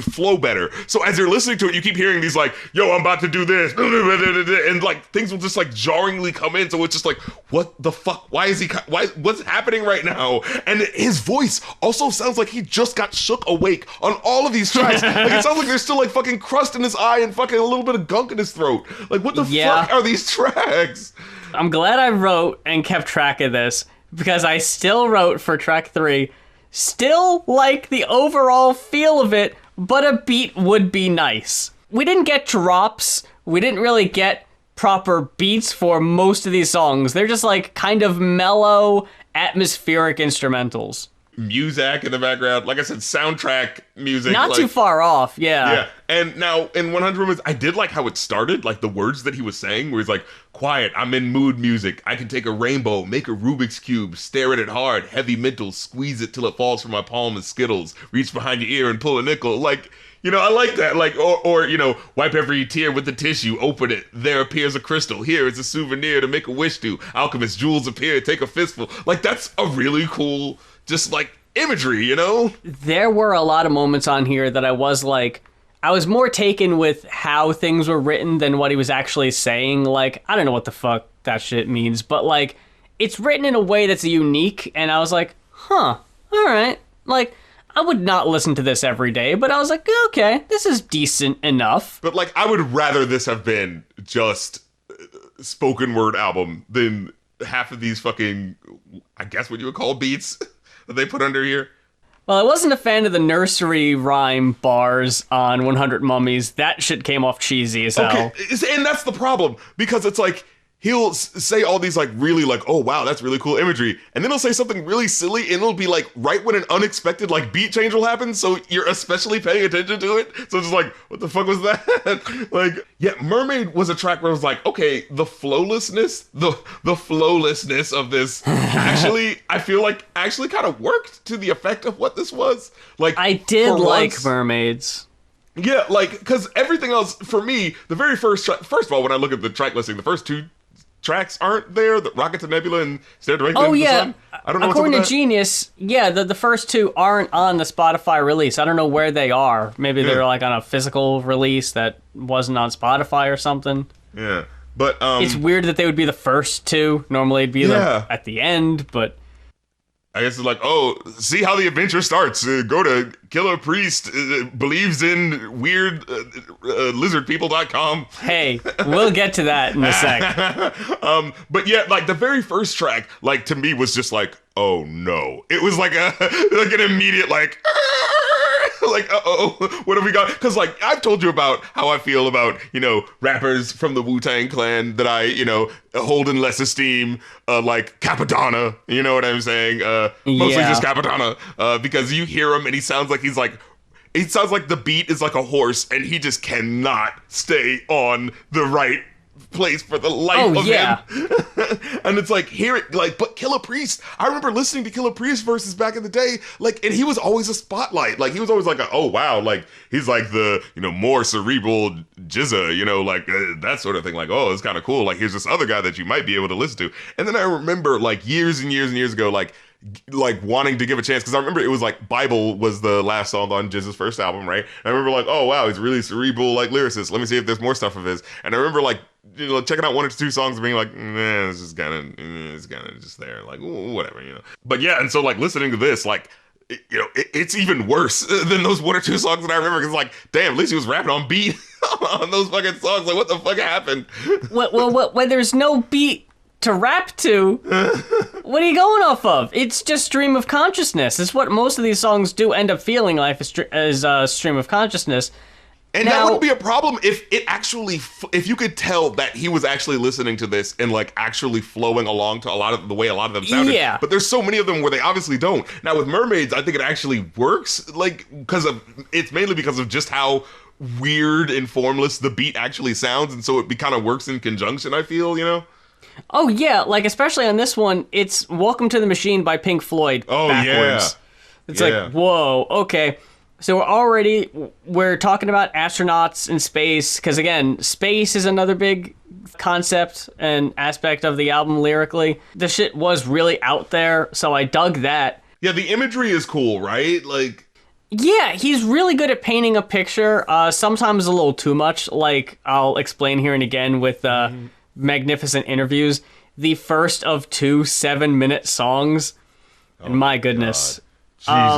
flow better. So as you're listening to it, you keep hearing these, like, yo, I'm about to do this, and, like, things will just, like, jarringly come in, so it's just like, what the fuck? What's happening right now? And his voice also sounds like he just got shook awake on all of these tracks. Like, it sounds like there's still, like, fucking crust in his eye and fucking a little bit of gunk in his throat. Like, what the fuck are these tracks? I'm glad I wrote and kept track of this, because I still wrote for track 3, still like the overall feel of it, but a beat would be nice. We didn't get drops, we didn't really get proper beats for most of these songs. They're just, like, kind of mellow, atmospheric instrumentals. Muzak in the background. Like I said, soundtrack music. Not like, too far off, yeah. Yeah, and now in 100 Romance, I did like how it started, like the words that he was saying, where he's like, quiet, I'm in mood music. I can take a rainbow, make a Rubik's Cube, stare at it hard, heavy mental, squeeze it till it falls from my palm as Skittles, reach behind your ear and pull a nickel. Like, you know, I like that. Like, or you know, wipe every tear with the tissue, open it, there appears a crystal. Here is a souvenir to make a wish to. Alchemist jewels appear, take a fistful. Like, that's a really cool, just like, imagery, you know? There were a lot of moments on here that I was more taken with how things were written than what he was actually saying. Like, I don't know what the fuck that shit means, but like, it's written in a way that's unique, and I was like, huh, all right. Like, I would not listen to this every day, but I was like, okay, this is decent enough. But like, I would rather this have been just spoken word album than half of these fucking, I guess what you would call beats that they put under here. Well, I wasn't a fan of the nursery rhyme bars on 100 Mummies. That shit came off cheesy as hell. Okay, and that's the problem, because it's like, he'll say all these like really like, oh wow, that's really cool imagery, and then he'll say something really silly, and it'll be like right when an unexpected like beat change will happen, so you're especially paying attention to it. So it's just like, what the fuck was that? Like, yeah, Mermaid was a track where I was like, okay, the flowlessness of this actually, I feel like actually kind of worked to the effect of what this was. Like, I did like Mermaids. Yeah, like, because everything else, for me, the very first track, first of all, when I look at the track listing, the first two tracks aren't there, the Rocket to Nebula and Stare Directly into the Sun. I don't know according to what's up with that. Genius, yeah, the first two aren't on the Spotify release. I don't know where they are. Maybe they're like on a physical release that wasn't on Spotify or something. Yeah, but it's weird that they would be the first two. Normally it'd be at the end, but I guess it's like, oh, see how the adventure starts. Go to Killah Priest, believes in weird lizardpeople.com. Hey, we'll get to that in a sec. But yeah, like the very first track, like to me was just like, oh no. It was like an immediate like, like, uh-oh, what have we got? Because, like, I've told you about how I feel about, you know, rappers from the Wu-Tang Clan that I, you know, hold in less esteem, like Capadonna, you know what I'm saying? Mostly just Capadonna, because you hear him and he sounds like the beat is like a horse and he just cannot stay on the right place for the life of him. And it's like, hear it, like, but Killah Priest, I remember listening to Killah Priest verses back in the day, like, and he was always a spotlight. Like, he was always like, oh wow, like, he's like the, you know, more cerebral jizza, you know, like, that sort of thing. Like, oh, it's kind of cool. Like, here's this other guy that you might be able to listen to. And then I remember, like, years and years and years ago, like wanting to give a chance, because I remember it was like Bible was the last song on Jizz's first album, right? And I remember like, oh wow, he's really cerebral, like lyricist. Let me see if there's more stuff of his. And I remember like, you know, checking out one or two songs and being like, it's just kind of just there, like whatever, you know. But yeah, and so like listening to this, like, you know, it's even worse than those one or two songs that I remember. Because like, damn, at least he was rapping on beat on those fucking songs. Like, what the fuck happened? Well, when there's no beat to rap to, what are you going off of? It's just stream of consciousness. It's what most of these songs do end up feeling like, as a stream of consciousness. And that wouldn't be a problem if it actually, if you could tell that he was actually listening to this and like actually flowing along to a lot of the way a lot of them sounded. Yeah. But there's so many of them where they obviously don't. Now with Mermaids, I think it actually works, like, it's mainly because of just how weird and formless the beat actually sounds. And so it kind of works in conjunction, I feel, you know? Oh yeah, like especially on this one, it's Welcome to the Machine by Pink Floyd backwards. Yeah. It's like, whoa, okay. So we're talking about astronauts in space, because again, space is another big concept and aspect of the album lyrically. The shit was really out there, so I dug that. Yeah, the imagery is cool, right? Like, yeah, he's really good at painting a picture, sometimes a little too much, like I'll explain here and again with magnificent interviews. The first of 2 7-minute songs, and my goodness. God.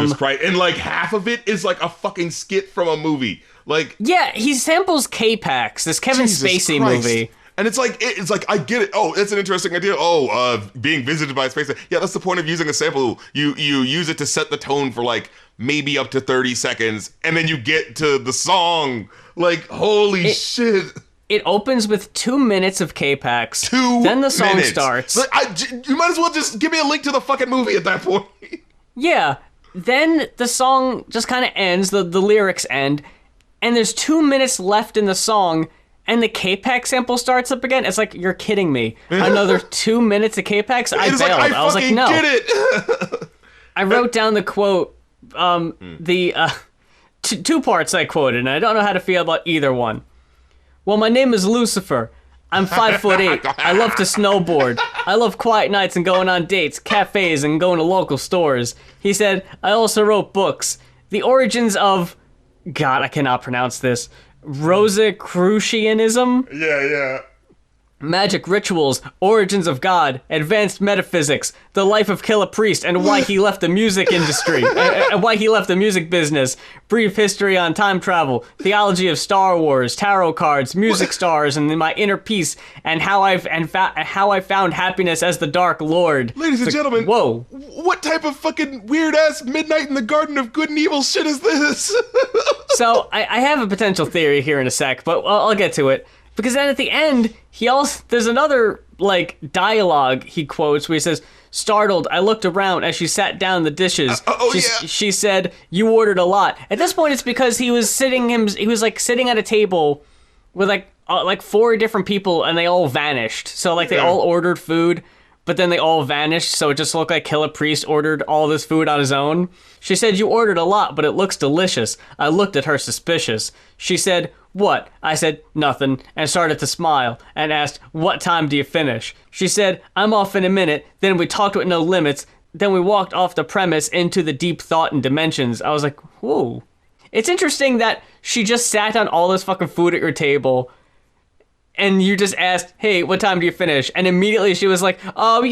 Jesus Christ. And like half of it is like a fucking skit from a movie. Like, yeah, he samples K-Pax, this Kevin Spacey movie. And it's like I get it. Oh, it's an interesting idea. Being visited by a space. Yeah, that's the point of using a sample. You use it to set the tone for like maybe up to 30 seconds, and then you get to the song. Like, holy shit. It opens with 2 minutes of K-Pax. Then the song starts. You might as well just give me a link to the fucking movie at that point. Yeah, Then the song just kind of ends, the lyrics end, and there's 2 minutes left in the song, and the K-Pax sample starts up again. It's like, you're kidding me. Another 2 minutes of K-Pax? I bailed. Like, I was like, no. Get it. I wrote down the quote, two parts I quoted, and I don't know how to feel about either one. Well, my name is Lucifer. I'm 5'8". I love to snowboard. I love quiet nights and going on dates, cafes, and going to local stores. He said, I also wrote books. The origins of, God, I cannot pronounce this, Rosicrucianism? Yeah. Magic rituals, origins of God, advanced metaphysics, the life of Killah Priest, and why he left the music industry, and why he left the music business, brief history on time travel, theology of Star Wars, tarot cards, music stars, and my inner peace, and how I found happiness as the Dark Lord. Ladies and gentlemen, whoa. What type of fucking weird-ass Midnight in the Garden of Good and Evil shit is this? So, I have a potential theory here in a sec, but I'll get to it. Because then at the end, there's another, like, dialogue he quotes where he says, startled, I looked around as she sat down the dishes. She said, you ordered a lot. At this point, it's because he was sitting at a table with, like 4 different people, and they all vanished. So, like, they all ordered food, but then they all vanished, so it just looked like Killah Priest ordered all this food on his own. She said, you ordered a lot, but it looks delicious. I looked at her suspicious. She said, what? I said, nothing, and started to smile, and asked, what time do you finish? She said, I'm off in a minute. Then we talked with no limits. Then we walked off the premise into the deep thought and dimensions. I was like, whoa. It's interesting that she just sat on all this fucking food at your table, and you just asked, hey, what time do you finish? And immediately she was like, oh,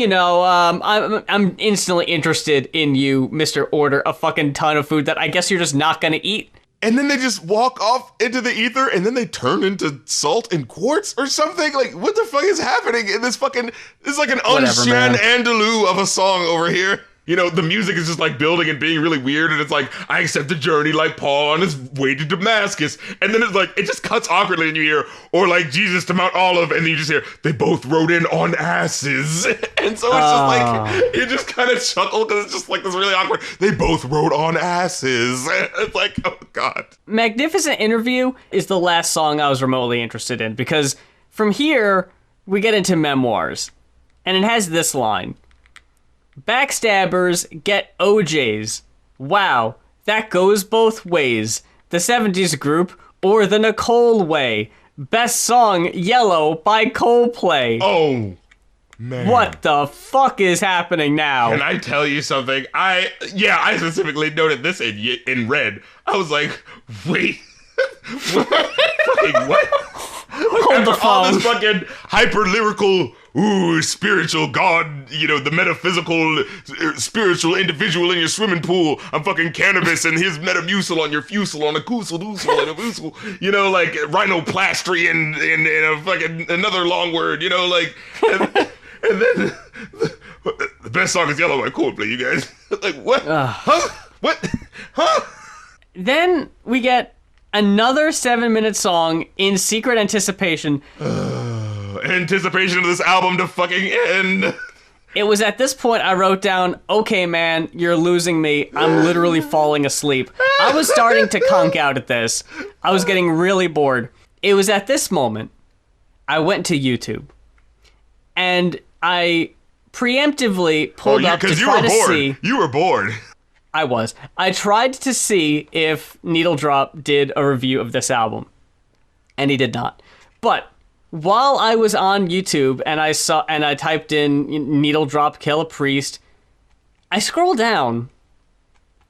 I'm instantly interested in you, Mr. Order a fucking ton of food that I guess you're just not gonna eat. And then they just walk off into the ether, and then they turn into salt and quartz or something? Like, what the fuck is happening in this fucking... It's like an Unshan Andalou of a song over here. You know, the music is just like building and being really weird, and it's like, I accept the journey like Paul on his way to Damascus. And then it's like, it just cuts awkwardly, and you hear, or like Jesus to Mount Olive, and then you just hear, they both rode in on asses. And so it's just like, you just kind of chuckle, because it's just like this really awkward, they both rode on asses. It's like, oh God. Magnificent Interview is the last song I was remotely interested in, because from here, we get into Memoirs. And it has this line. Backstabbers get OJs. Wow, that goes both ways. The 70s group or the Nicole way. Best song, Yellow by Coldplay. Oh, man. What the fuck is happening now? Can I tell you something? I specifically noted this in red. I was like, wait. What? Hold the phone. All this fucking hyper-lyrical, spiritual god, the metaphysical, spiritual individual in your swimming pool. I'm fucking cannabis and his metamucil on your fusel on a koosel doosel and a boosel. Like rhinoplasty and a fucking another long word, like, and then the best song is Yellow by Coldplay, you guys. Like, what? Huh? What? Huh? Then we get another 7-minute song in secret anticipation. Anticipation of this album to fucking end. It was at this point I wrote down, okay, man, you're losing me. I'm literally falling asleep. I was starting to conk out at this. I was getting really bored. It was at this moment I went to YouTube. And I preemptively pulled up to try to see... You were bored. I was. I tried to see if Needle Drop did a review of this album. And he did not. But while I was on YouTube and I typed in Needle Drop Killah Priest, I scrolled down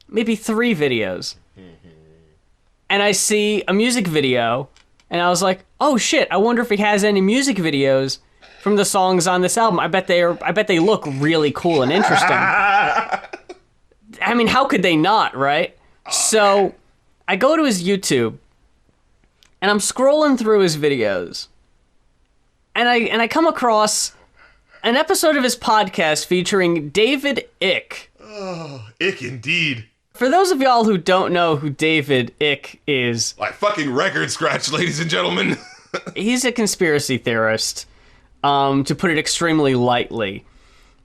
maybe 3 videos. And I see a music video and I was like, "Oh shit, I wonder if he has any music videos from the songs on this album. I bet they look really cool and interesting." I mean, how could they not, right? So I go to his YouTube and I'm scrolling through his videos. And I come across an episode of his podcast featuring David Ick. Oh, Ick indeed. For those of y'all who don't know who David Ick is... Like fucking record scratch, ladies and gentlemen. He's a conspiracy theorist, to put it extremely lightly.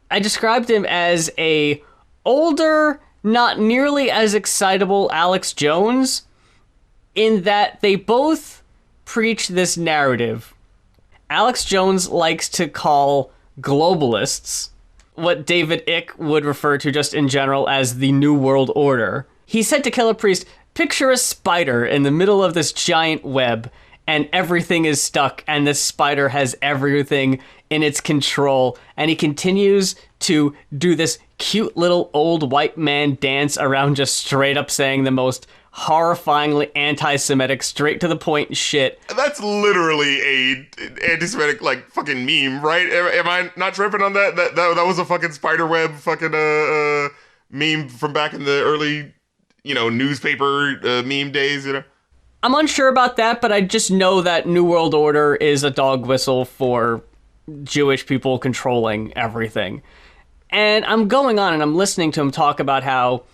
I described him as a older not nearly as excitable Alex Jones, in that they both preach this narrative. Alex Jones likes to call globalists what David Icke would refer to just in general as the New World Order. He said to Killah Priest, picture a spider in the middle of this giant web, and everything is stuck, and this spider has everything in its control. And he continues to do this cute little old white man dance around just straight up saying the most horrifyingly anti-Semitic, straight to the point shit. That's literally a anti-Semitic, like, fucking meme, right? Am I not tripping on that? That was a fucking spiderweb fucking meme from back in the early, newspaper meme days, I'm unsure about that, but I just know that New World Order is a dog whistle for Jewish people controlling everything. And I'm going on and I'm listening to him talk about how,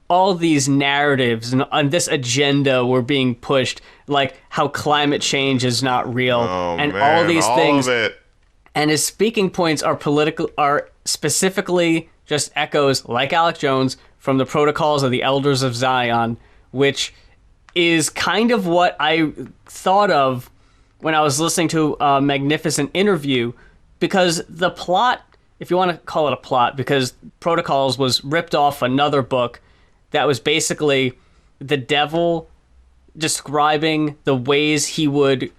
all these narratives and this agenda were being pushed, like how climate change is not real, and all these things. Of it. And his speaking points are specifically just echoes, like Alex Jones, from the Protocols of the Elders of Zion, which is kind of what I thought of when I was listening to a Magnificent Interview, because the plot, if you want to call it a plot, because Protocols was ripped off another book that was basically the devil describing the ways he would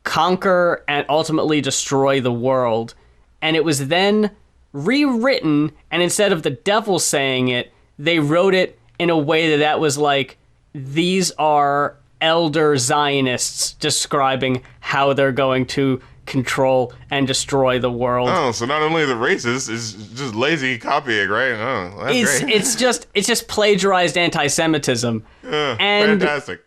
conquer and ultimately destroy the world. And it was then rewritten, and instead of the devil saying it, they wrote it in a way that was like, these are elder Zionists describing how they're going to control and destroy the world. Oh, so not only the racist, it's just lazy copying, right? Oh, that's great. It's just plagiarized anti-Semitism. And fantastic.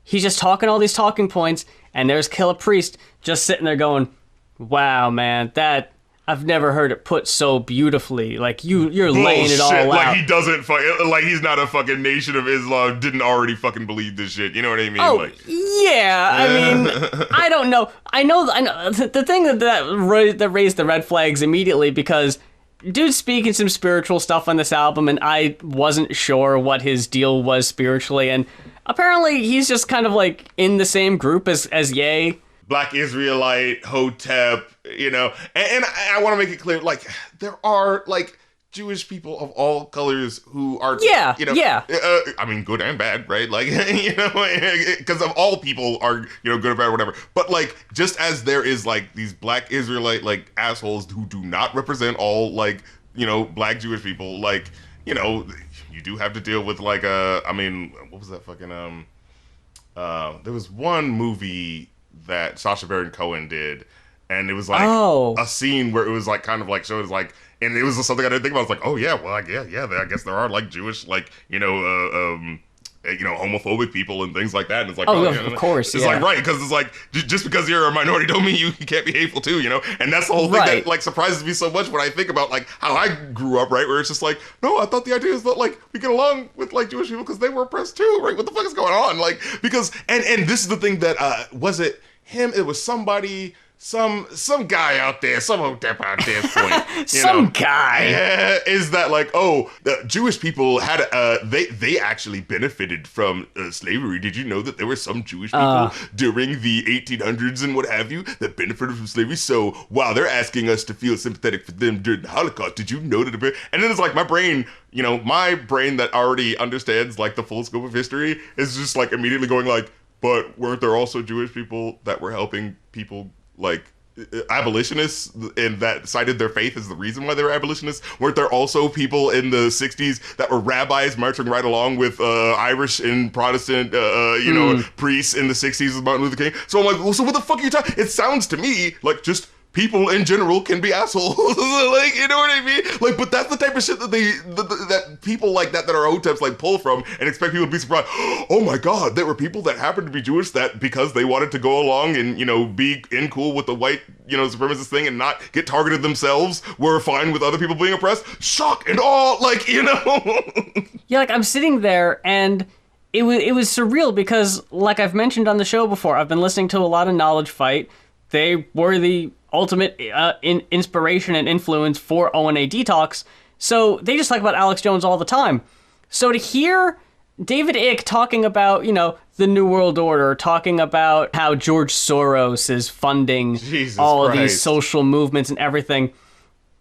He's just talking all these talking points, and there's Killah Priest just sitting there going, wow, man, that I've never heard it put so beautifully. Like, you're laying it all out. Like, he doesn't like, he's not a fucking Nation of Islam, didn't already fucking believe this shit. You know what I mean? Oh, like, yeah. I mean, I don't know. I know. The thing that raised the red flags immediately, because dude's speaking some spiritual stuff on this album, and I wasn't sure what his deal was spiritually, and apparently he's just kind of like in the same group as Ye. Black Israelite, Hotep, and I want to make it clear, like, there are, like, Jewish people of all colors who are, I mean, good and bad, right? Like, because of all people are, good or bad or whatever. But, like, just as there is, like, these Black Israelite, like, assholes who do not represent all, like, Black Jewish people, like, you do have to deal with, like, I mean, what was that fucking, there was one movie that Sacha Baron Cohen did, and it was like a scene where it was like kind of like showed like, and it was something I didn't think about. I was like, oh yeah, well, I guess there are like Jewish, like homophobic people and things like that. And it's like, of course, it's like, right, because it's like just because you're a minority don't mean you can't be hateful too, And that's the whole thing that like surprises me so much when I think about like how I grew up, right, where it's just like, no, I thought the idea is that like we get along with like Jewish people because they were oppressed too, right? What the fuck is going on? Like, because and this is the thing that was it him? It was somebody. Some guy out there, some Hotep out there, point, guy is that like, the Jewish people had they actually benefited from slavery. Did you know that there were some Jewish people during the 1800s and what have you that benefited from slavery? So wow, they're asking us to feel sympathetic for them during the Holocaust. Did you know that? And then it's like my brain that already understands like the full scope of history is just like immediately going like, but weren't there also Jewish people that were helping people? Like abolitionists and that cited their faith as the reason why they were abolitionists? Weren't there also people in the 60s that were rabbis marching right along with Irish and Protestant priests in the 60s with Martin Luther King? So I'm like, well, so what the fuck are you talking? It sounds to me like just people in general can be assholes. Like, you know what I mean? Like, but that's the type of shit that that people like that are Hoteps like pull from and expect people to be surprised. Oh my God, there were people that happened to be Jewish that because they wanted to go along and, be in cool with the white, supremacist thing and not get targeted themselves were fine with other people being oppressed. Shock and awe, like, Yeah, like I'm sitting there and it was surreal because like I've mentioned on the show before, I've been listening to a lot of Knowledge Fight. They were the ultimate inspiration and influence for O&A Detox. So they just talk about Alex Jones all the time. So to hear David Icke talking about, the New World Order, talking about how George Soros is funding all of these social movements and everything,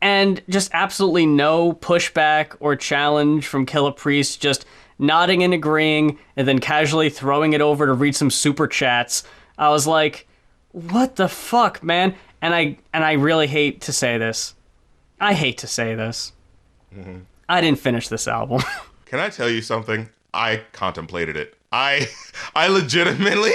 and just absolutely no pushback or challenge from Killah Priest, just nodding and agreeing, and then casually throwing it over to read some super chats. I was like, what the fuck, man? And I really hate to say this. I hate to say this. Mm-hmm. I didn't finish this album. Can I tell you something? I contemplated it. I legitimately...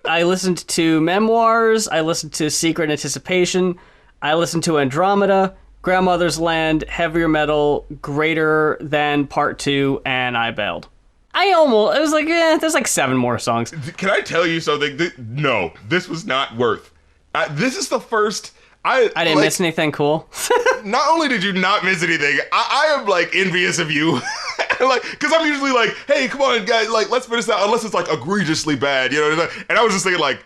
I listened to Memoirs, I listened to Secret Anticipation, I listened to Andromeda, Grandmother's Land, Heavier Metal, Greater Than Part 2, and I bailed. It was like, there's like 7 more songs. Can I tell you something? No, this was not worth. This is the first... I didn't miss anything cool. Not only did you not miss anything, I am like envious of you. Like, because I'm usually like, hey, come on, guys, like, let's finish that, unless it's like egregiously bad, And I was just thinking, like,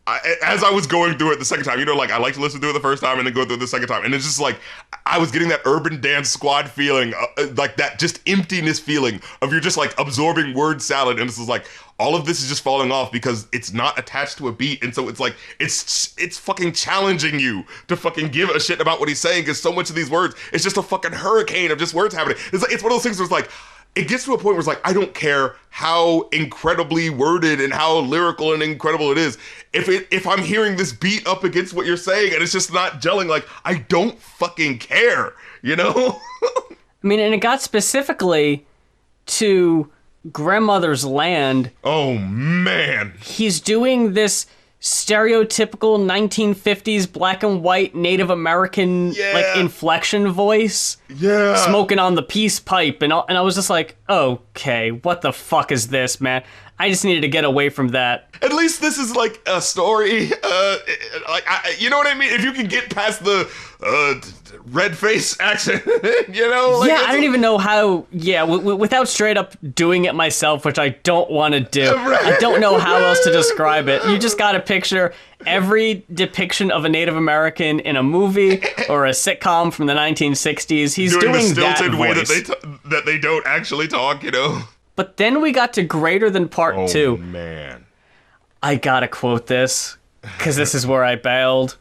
as I was going through it the second time, like, I like to listen to it the first time and then go through it the second time, and it's just like, I was getting that Urban Dance Squad feeling, like that just emptiness feeling of you're just like absorbing word salad, and it's just like, all of this is just falling off because it's not attached to a beat, and so it's like, it's fucking challenging you to fucking give a shit about what he's saying, because so much of these words, it's just a fucking hurricane of just words happening. It's like, it's one of those things where it's like, it gets to a point where it's like, I don't care how incredibly worded and how lyrical and incredible it is. If I'm hearing this beat up against what you're saying and it's just not gelling, like, I don't fucking care, I mean, and it got specifically to Grandmother's Land. Oh, man. He's doing this stereotypical 1950s black and white Native American like inflection voice, smoking on the peace pipe, and I was just like, okay, what the fuck is this, man? I just needed to get away from that. At least this is like a story, you know what I mean? If you can get past the red face accent, I don't even know how. Without straight up doing it myself, which I don't want to do. Right. I don't know how else to describe it. You just gotta picture every depiction of a Native American in a movie or a sitcom from the 1960s. He's doing the stilted way that they don't actually talk, But then we got to Greater Than Part 2. Oh, man. I gotta quote this, because this is where I bailed.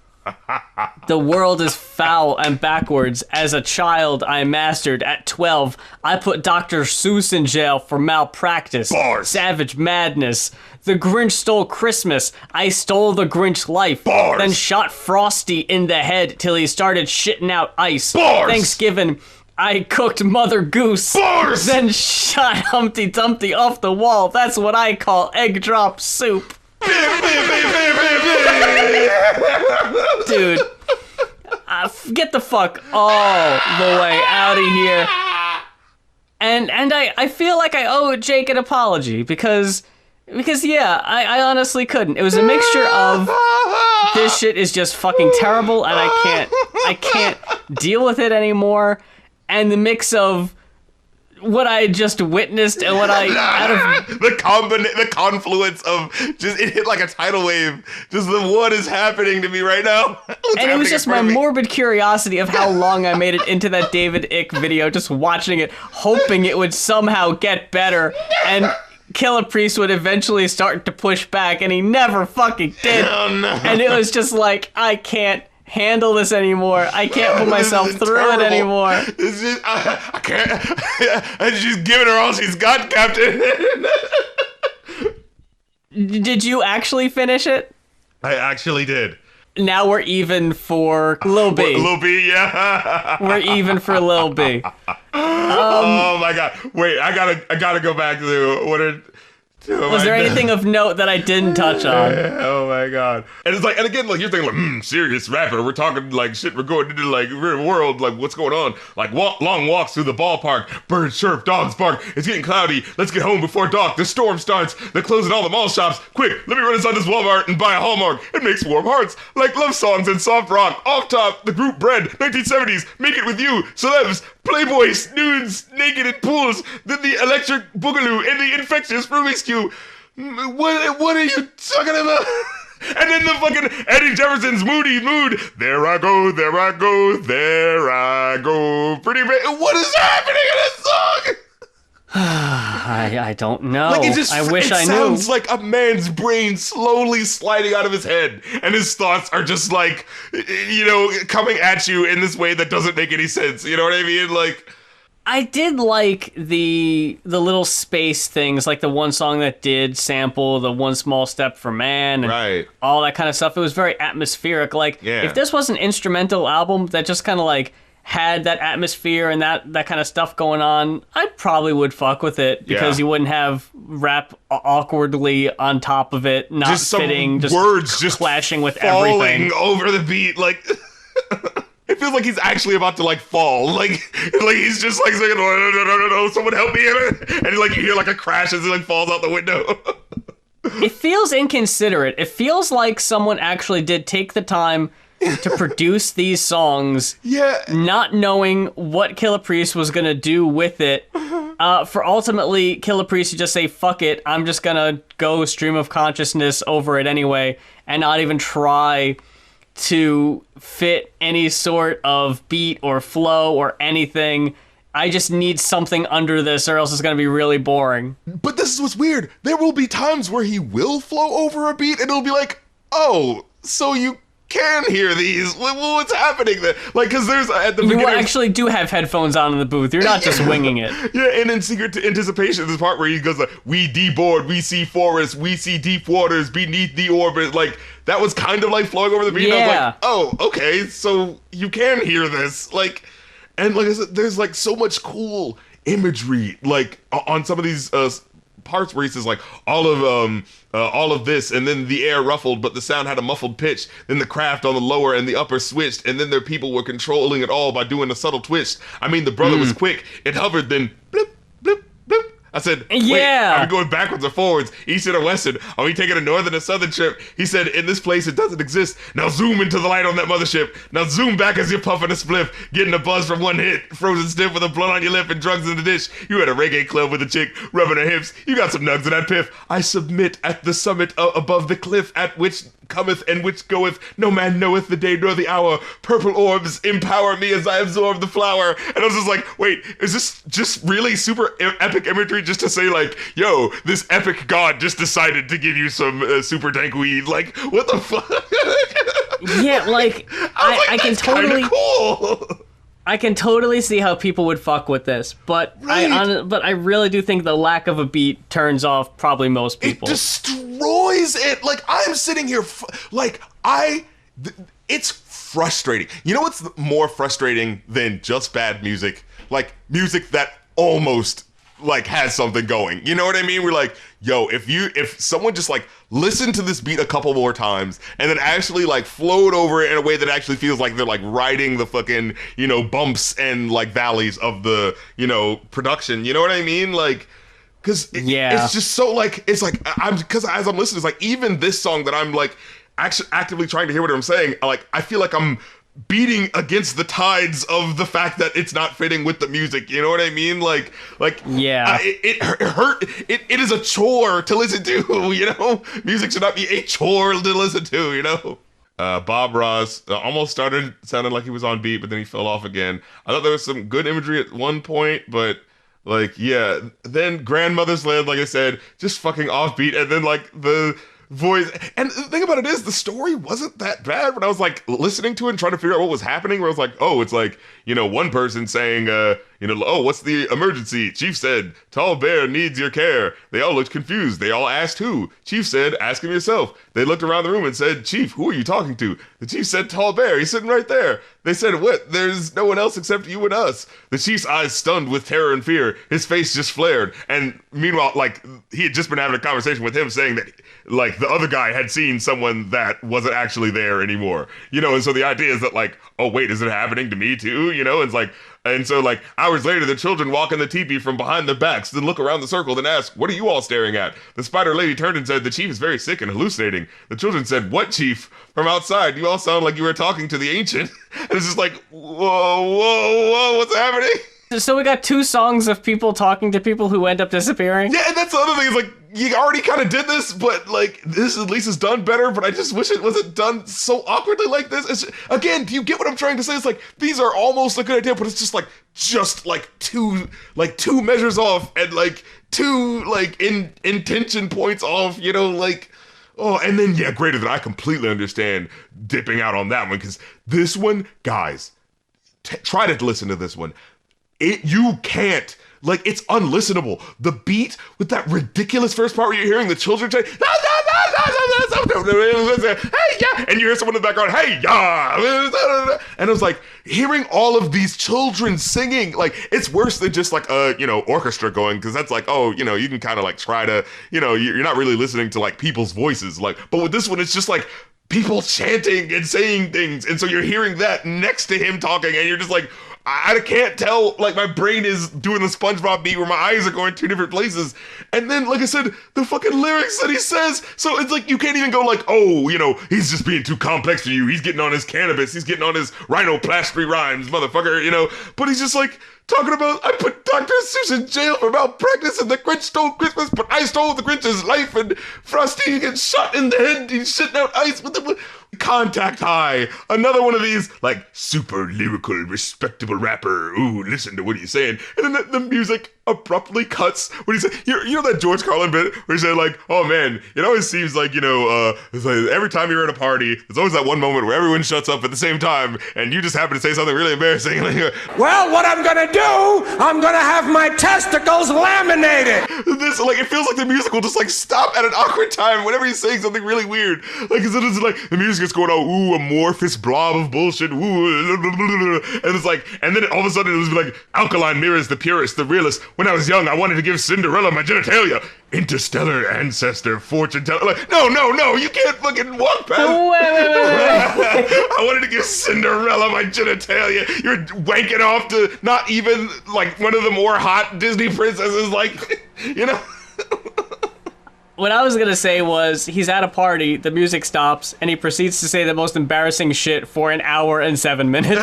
The world is foul and backwards. As a child, I mastered. At 12, I put Dr. Seuss in jail for malpractice. Bars. Savage madness. The Grinch stole Christmas. I stole the Grinch life. Bars. Then shot Frosty in the head till he started shitting out ice. Bars. Thanksgiving, I cooked Mother Goose. Bars. Then shot Humpty Dumpty off the wall. That's what I call egg drop soup. Dude, get the fuck all the way out of here. And I feel like I owe Jake an apology because I honestly couldn't. It was a mixture of this shit is just fucking terrible and I can't deal with it anymore, and the mix of what I just witnessed and what the confluence of just, it hit like a tidal wave. Just what is happening to me right now. And it was just my morbid curiosity of how long I made it into that David Icke video, just watching it, hoping it would somehow get better and Killah Priest would eventually start to push back, and he never fucking did. Oh, no. And it was just like, I can't handle this anymore. I can't put myself through it anymore. It's just, I can't. She's giving her all she's got, Captain. Did you actually finish it? I actually did. Now we're even for Lil B. Lil B, yeah. We're even for Lil B. Oh my god! Wait, I gotta go back to what are. Was there anything of note that I didn't touch on? Oh my god! And it's like, and again, like you're thinking, like, serious rapper. We're talking like shit. We're going into like real world. Like what's going on? Like long walks through the ballpark. Birds chirp, dogs bark. It's getting cloudy. Let's get home before dark. The storm starts. They're closing all the mall shops. Quick, let me run inside this Walmart and buy a Hallmark. It makes warm hearts like love songs and soft rock. Off top, the group Bread, 1970s. Make it with you. Celebs, Playboy, nudes, naked in pools. Then the electric boogaloo and the infectious Rubik's Cube. What are you talking about? And then the fucking Eddie Jefferson's Moody Mood. There I go, there I go, there I go. Pretty bad. What is happening in this song? I don't know. Like I wish I knew. It sounds like a man's brain slowly sliding out of his head, and his thoughts are just like, coming at you in this way that doesn't make any sense. You know what I mean? Like, I did like the little space things, like the one song that did sample the One Small Step for Man, and right, all that kind of stuff. It was very atmospheric. Like, if this was an instrumental album that just kind of like had that atmosphere and that kind of stuff going on, I probably would fuck with it, because you wouldn't have rap awkwardly on top of it, not just fitting, some just words just clashing with falling everything over the beat. Like, it feels like he's actually about to like fall. Like he's just like saying, no, someone help me! And like you hear like a crash as he like falls out the window. It feels inconsiderate. It feels like someone actually did take the time to produce these songs, not knowing what Killah Priest was gonna do with it, for ultimately Killah Priest to just say, fuck it, I'm just gonna go stream of consciousness over it anyway, and not even try to fit any sort of beat or flow or anything. I just need something under this, or else it's gonna be really boring. But this is what's weird. There will be times where he will flow over a beat, and it'll be like, oh, so you can hear these. What's happening there? Like, because there's at the beginning, you actually do have headphones on in the booth. You're not just winging it. Yeah, and in Secret Anticipation, this part where he goes like, "We deboard, we see forests, we see deep waters beneath the orbit." Like, that was kind of like flowing over the beat. Yeah. And I was like, oh, okay, so you can hear this. Like, and like I said, there's like so much cool imagery, like on some of these parts where he says like all of this, and then the air ruffled, but the sound had a muffled pitch. Then the craft on the lower and the upper switched, and then their people were controlling it all by doing a subtle twist. I mean, the brother was quick. It hovered, then blip, blip, blip. I said, wait, are we going backwards or forwards, eastern or western? Are we taking a northern or southern trip? He said, in this place it doesn't exist. Now zoom into the light on that mothership. Now zoom back as you're puffing a spliff, getting a buzz from one hit, frozen stiff with a blunt on your lip and drugs in the dish. You at a reggae club with a chick rubbing her hips. You got some nugs in that piff. I submit at the summit above the cliff, at which cometh and which goeth. No man knoweth the day nor the hour. Purple orbs empower me as I absorb the flower. And I was just like, wait, is this just really super epic imagery just to say like, yo, this epic god just decided to give you some super dank weed? Like, what the fuck? Yeah, like, I can totally cool. I can totally see how people would fuck with this, but I really do think the lack of a beat turns off probably most people. It destroys it. Like, I'm sitting here, it's frustrating. You know what's more frustrating than just bad music? Like, music that almost like has something going. You know what I mean? We're like, yo, if someone just like listened to this beat a couple more times and then actually like flowed over it in a way that actually feels like they're like riding the fucking, bumps and like valleys of the, production. You know what I mean? Like, cause it's just so like, it's like, cause as I'm listening, it's like, even this song that I'm like actually actively trying to hear what I'm saying, like, I feel like I'm beating against the tides of the fact that it's not fitting with the music. You know what I mean? Like, yeah, it hurt. It is a chore to listen to. Music should not be a chore to listen to. Bob Ross almost started sounding like he was on beat, but then he fell off again. I thought there was some good imagery at one point, but like, yeah. Then Grandmother's Land, like I said, just fucking offbeat, and then like the voice. And the thing about it is, the story wasn't that bad when I was like listening to it and trying to figure out what was happening, where I was like, oh, it's like, one person saying, oh, what's the emergency? Chief said, Tall Bear needs your care. They all looked confused. They all asked who. Chief said, ask him yourself. They looked around the room and said, Chief, who are you talking to? The chief said, Tall Bear. He's sitting right there. They said, what? There's no one else except you and us. The chief's eyes stunned with terror and fear. His face just flared. And meanwhile, like, he had just been having a conversation with him saying that, like, the other guy had seen someone that wasn't actually there anymore. And so the idea is that, like, oh, wait, is it happening to me too? It's like, and so like hours later, the children walk in the teepee from behind their backs, then look around the circle, then ask, what are you all staring at? The spider lady turned and said, the chief is very sick and hallucinating. The children said, what chief? From outside, you all sound like you were talking to the ancient. And it's just like, whoa, what's happening? So we got 2 songs of people talking to people who end up disappearing? Yeah, and that's the other thing, is like, you already kind of did this, but like, this at least is done better, but I just wish it wasn't done so awkwardly like this. Again, do you get what I'm trying to say? It's like, these are almost a good idea, but it's just like two measures off, and like 2 like intention points off, you know, like, oh, and then, yeah, greater than, I completely understand dipping out on that one, because this one, guys, try to listen to this one. You can't, like, it's unlistenable. The beat with that ridiculous first part where you're hearing the children say, hey, yeah, and you hear someone in the background, hey, yeah, and it was like, hearing all of these children singing, like, it's worse than just like a, you know, orchestra going, because that's like, oh, you know, you can kind of like try to, you know, you're not really listening to like people's voices, like, but with this one, it's just like people chanting and saying things, and so you're hearing that next to him talking, and you're just like, I can't tell, like, my brain is doing the SpongeBob beat where my eyes are going 2 different places. And then, like I said, the fucking lyrics that he says, so it's like, you can't even go like, oh, you know, he's just being too complex for you. He's getting on his cannabis. He's getting on his rhinoplasty rhymes, motherfucker, you know. But he's just like, talking about, I put Dr. Seuss in jail for malpractice, and the Grinch stole Christmas, but I stole the Grinch's life, and Frosty gets shot in the head, he's shitting out ice with the Contact High, another one of these, like, super lyrical, respectable rapper, ooh, listen to what he's saying, and then the music abruptly cuts when he said, you know that George Carlin bit where he said, like, oh man, it always seems like, you know, it's like every time you're at a party, there's always that one moment where everyone shuts up at the same time, and you just happen to say something really embarrassing. Well, what I'm gonna do, I'm gonna have my testicles laminated. This, like, it feels like the music will just, like, stop at an awkward time whenever he's saying something really weird. Like, it's like, the music is going on, ooh, amorphous blob of bullshit, ooh, and it's like, and then all of a sudden it was like, alkaline mirrors, the purest, the realest. When I was young, I wanted to give Cinderella my genitalia. Interstellar ancestor, fortune teller. Like, no, you can't fucking walk past. Wait. I wanted to give Cinderella my genitalia. You're wanking off to not even, like, one of the more hot Disney princesses, like, you know? What I was gonna say was, he's at a party, the music stops, and he proceeds to say the most embarrassing shit for 1 hour and 7 minutes.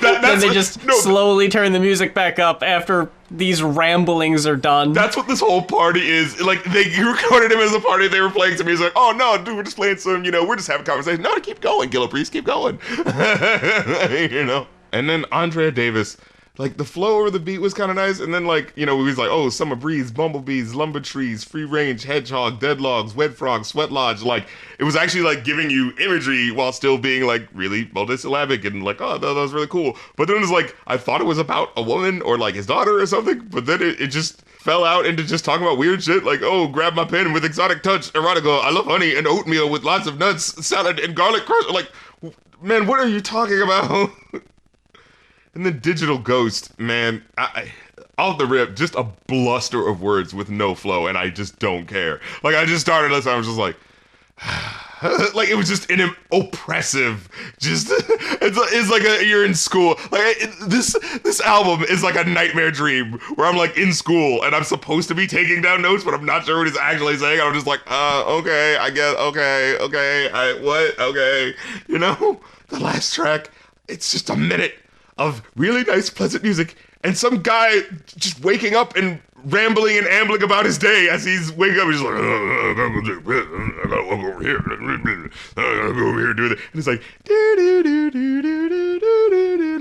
Then they just slowly turn the music back up after these ramblings are done. That's what this whole party is. Like, they recorded him as a party, they were playing some music. Oh no, dude, we're just playing some, you know, we're just having a conversation. No, keep going, Killah Priest, keep going. You know? And then Andrea Davis, like, the flow or the beat was kind of nice, and then, like, you know, we was like, oh, summer breeze, bumblebees, lumber trees, free range, hedgehog, dead logs, wet frog, sweat lodge, like, it was actually, like, giving you imagery while still being, like, really multisyllabic, and, like, oh, that was really cool. But then it was like, I thought it was about a woman, or, like, his daughter or something, but then it just fell out into just talking about weird shit, like, oh, grab my pen with exotic touch, erotica, I love honey and oatmeal with lots of nuts, salad and garlic crush, like, man, what are you talking about? And the Digital Ghost, man, off the rip, just a bluster of words with no flow, and I just don't care. Like, I just started listening, I was just like, like, it was just an oppressive, just, it's like you're in school. Like, this album is like a nightmare dream, where I'm like in school, and I'm supposed to be taking down notes, but I'm not sure what he's actually saying, and I'm just like, okay, I guess, okay, what, okay, you know? The last track, it's just a minute of really nice, pleasant music, and some guy just waking up and rambling and ambling about his day as he's waking up. He's like, I gotta walk over here, I gotta go over here and do it. And it's like,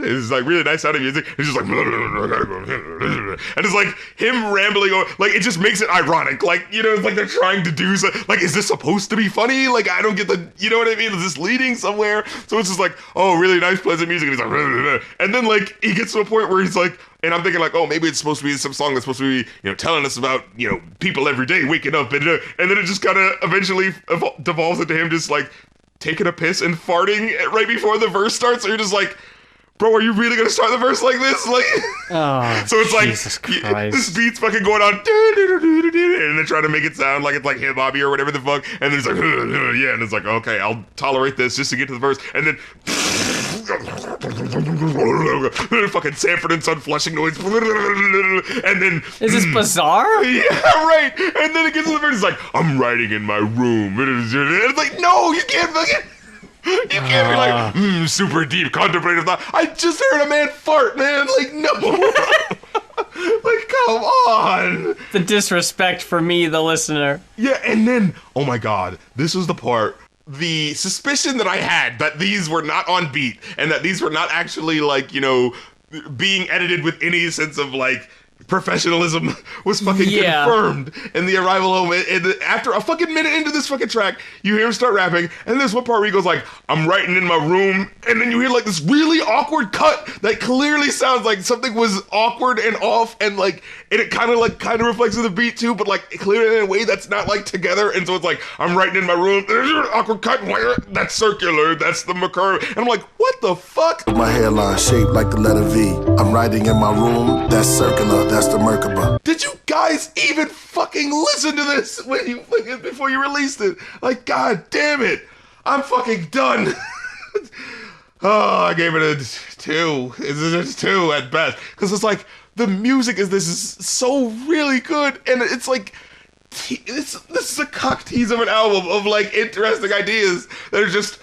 it's like really nice sounding music. It's just like, and it's like him rambling over, like, it just makes it ironic. Like, you know, it's like they're trying to do so, like, is this supposed to be funny? Like, I don't get the, you know what I mean? Is this leading somewhere? So it's just like, oh, really nice, pleasant music. And he's like, and then, like, he gets to a point where he's like, and I'm thinking, like, oh, maybe it's supposed to be some song that's supposed to be, you know, telling us about, you know, people every day waking up, and then it just kind of eventually devolves into him just, like, taking a piss and farting right before the verse starts. So you're just like, bro, are you really gonna start the verse like this? Like, oh, so it's like, Jesus Christ. this beat's fucking going on, and they're trying to make it sound like it's like hip hop or whatever the fuck, and then it's like, yeah, and it's like, okay, I'll tolerate this just to get to the verse, and then fucking Sanford and Son flushing noise, and then is this bizarre? Yeah, right. And then it gets to the verse, it's like, I'm writing in my room, and it's like, no, you can't fucking. You can't be like, super deep, contemplative thought. I just heard a man fart, man. Like, no. Like, come on. The disrespect for me, the listener. Yeah, and then, oh my God, this was the part. The suspicion that I had that these were not on beat and that these were not actually, like, you know, being edited with any sense of, like, professionalism was fucking confirmed in the arrival home. And after a fucking minute into this fucking track, you hear him start rapping, and there's one part where he goes like, I'm writing in my room, and then you hear like this really awkward cut that clearly sounds like something was awkward and off, and like, and it kind of reflects in the beat too, but like clearly in a way that's not like together, and so it's like, I'm writing in my room, there's an awkward cut, that's circular, that's the McCurve, and I'm like, what the fuck? My hairline shaped like the letter V. I'm writing in my room, that's circular, that's the Merkaba. Did you guys even fucking listen to this before you released it? Like, god damn it. I'm fucking done. Oh, I gave it a 2. It's 2 at best. Because it's like, the music is so really good. And it's like, this is a cock tease of an album of like interesting ideas that are just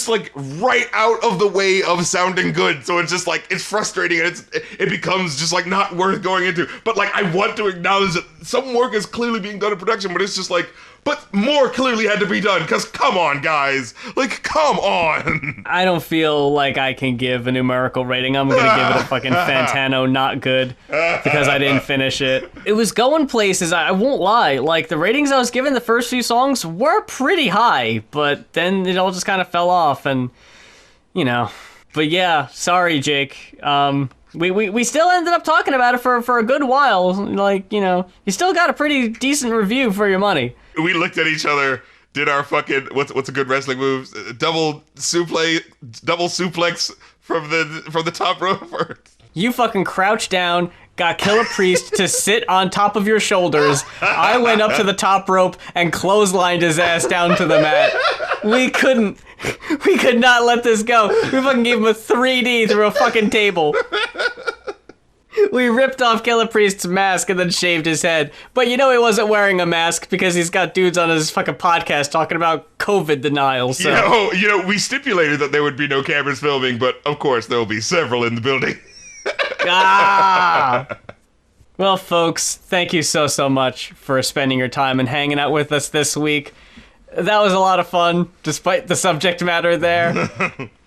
like right out of the way of sounding good. So it's just like, it's frustrating and it becomes just like not worth going into. But like, I want to acknowledge that some work is clearly being done in production, but it's just like, but more clearly had to be done, because come on, guys. Like, come on. I don't feel like I can give a numerical rating. I'm going to give it a fucking Fantano not good because I didn't finish it. It was going places, I won't lie. Like, the ratings I was giving the first few songs were pretty high, but then it all just kind of fell off and, you know. But yeah, sorry, Jake. We still ended up talking about it for a good while. Like, you know, you still got a pretty decent review for your money. We looked at each other, did our fucking what's a good wrestling move? Double suplex from the top rope. You fucking crouched down, got Killah Priest to sit on top of your shoulders. I went up to the top rope and clotheslined his ass down to the mat. We could not let this go. We fucking gave him a 3D through a fucking table. We ripped off Killah Priest's mask and then shaved his head. But you know he wasn't wearing a mask because he's got dudes on his fucking podcast talking about COVID denial, so... You know, we stipulated that there would be no cameras filming, but of course there will be several in the building. Ah! Well, folks, thank you so much for spending your time and hanging out with us this week. That was a lot of fun, despite the subject matter there.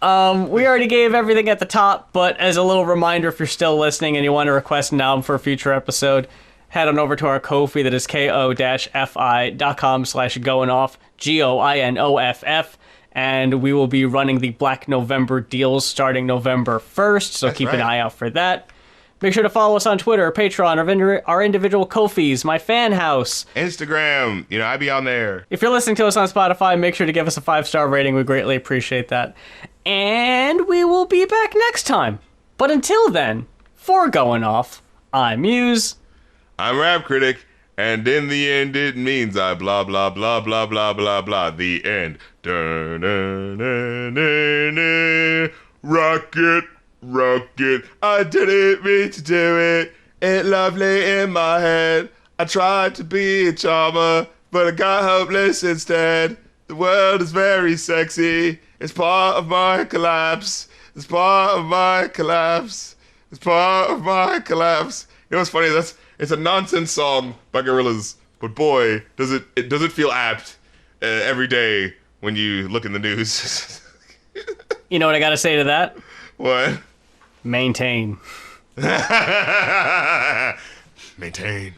We already gave everything at the top, but as a little reminder, if you're still listening and you want to request an album for a future episode, head on over to our Ko-fi, that is ko-fi.com/goinoff, GOINOFF, and we will be running the Black November deals starting November 1st, so keep an eye out for that. Make sure to follow us on Twitter, Patreon, our individual Ko-fis, my fan house. Instagram, you know, I be on there. If you're listening to us on Spotify, make sure to give us a 5-star rating. We greatly appreciate that. And we will be back next time. But until then, for Going Off, I'm Muse. I'm Rap Critic, and in the end it means I blah blah blah blah blah blah blah. The end. Rocket. Rocket, I didn't mean to do it. It lovely in my head. I tried to be a charmer, but I got hopeless instead. The world is very sexy. It's part of my collapse. It's part of my collapse. It's part of my collapse. You know what's funny? It's a nonsense song by Gorillaz, but boy, does it feel apt every day when you look in the news. You know what I gotta say to that? What? Maintain. Maintain.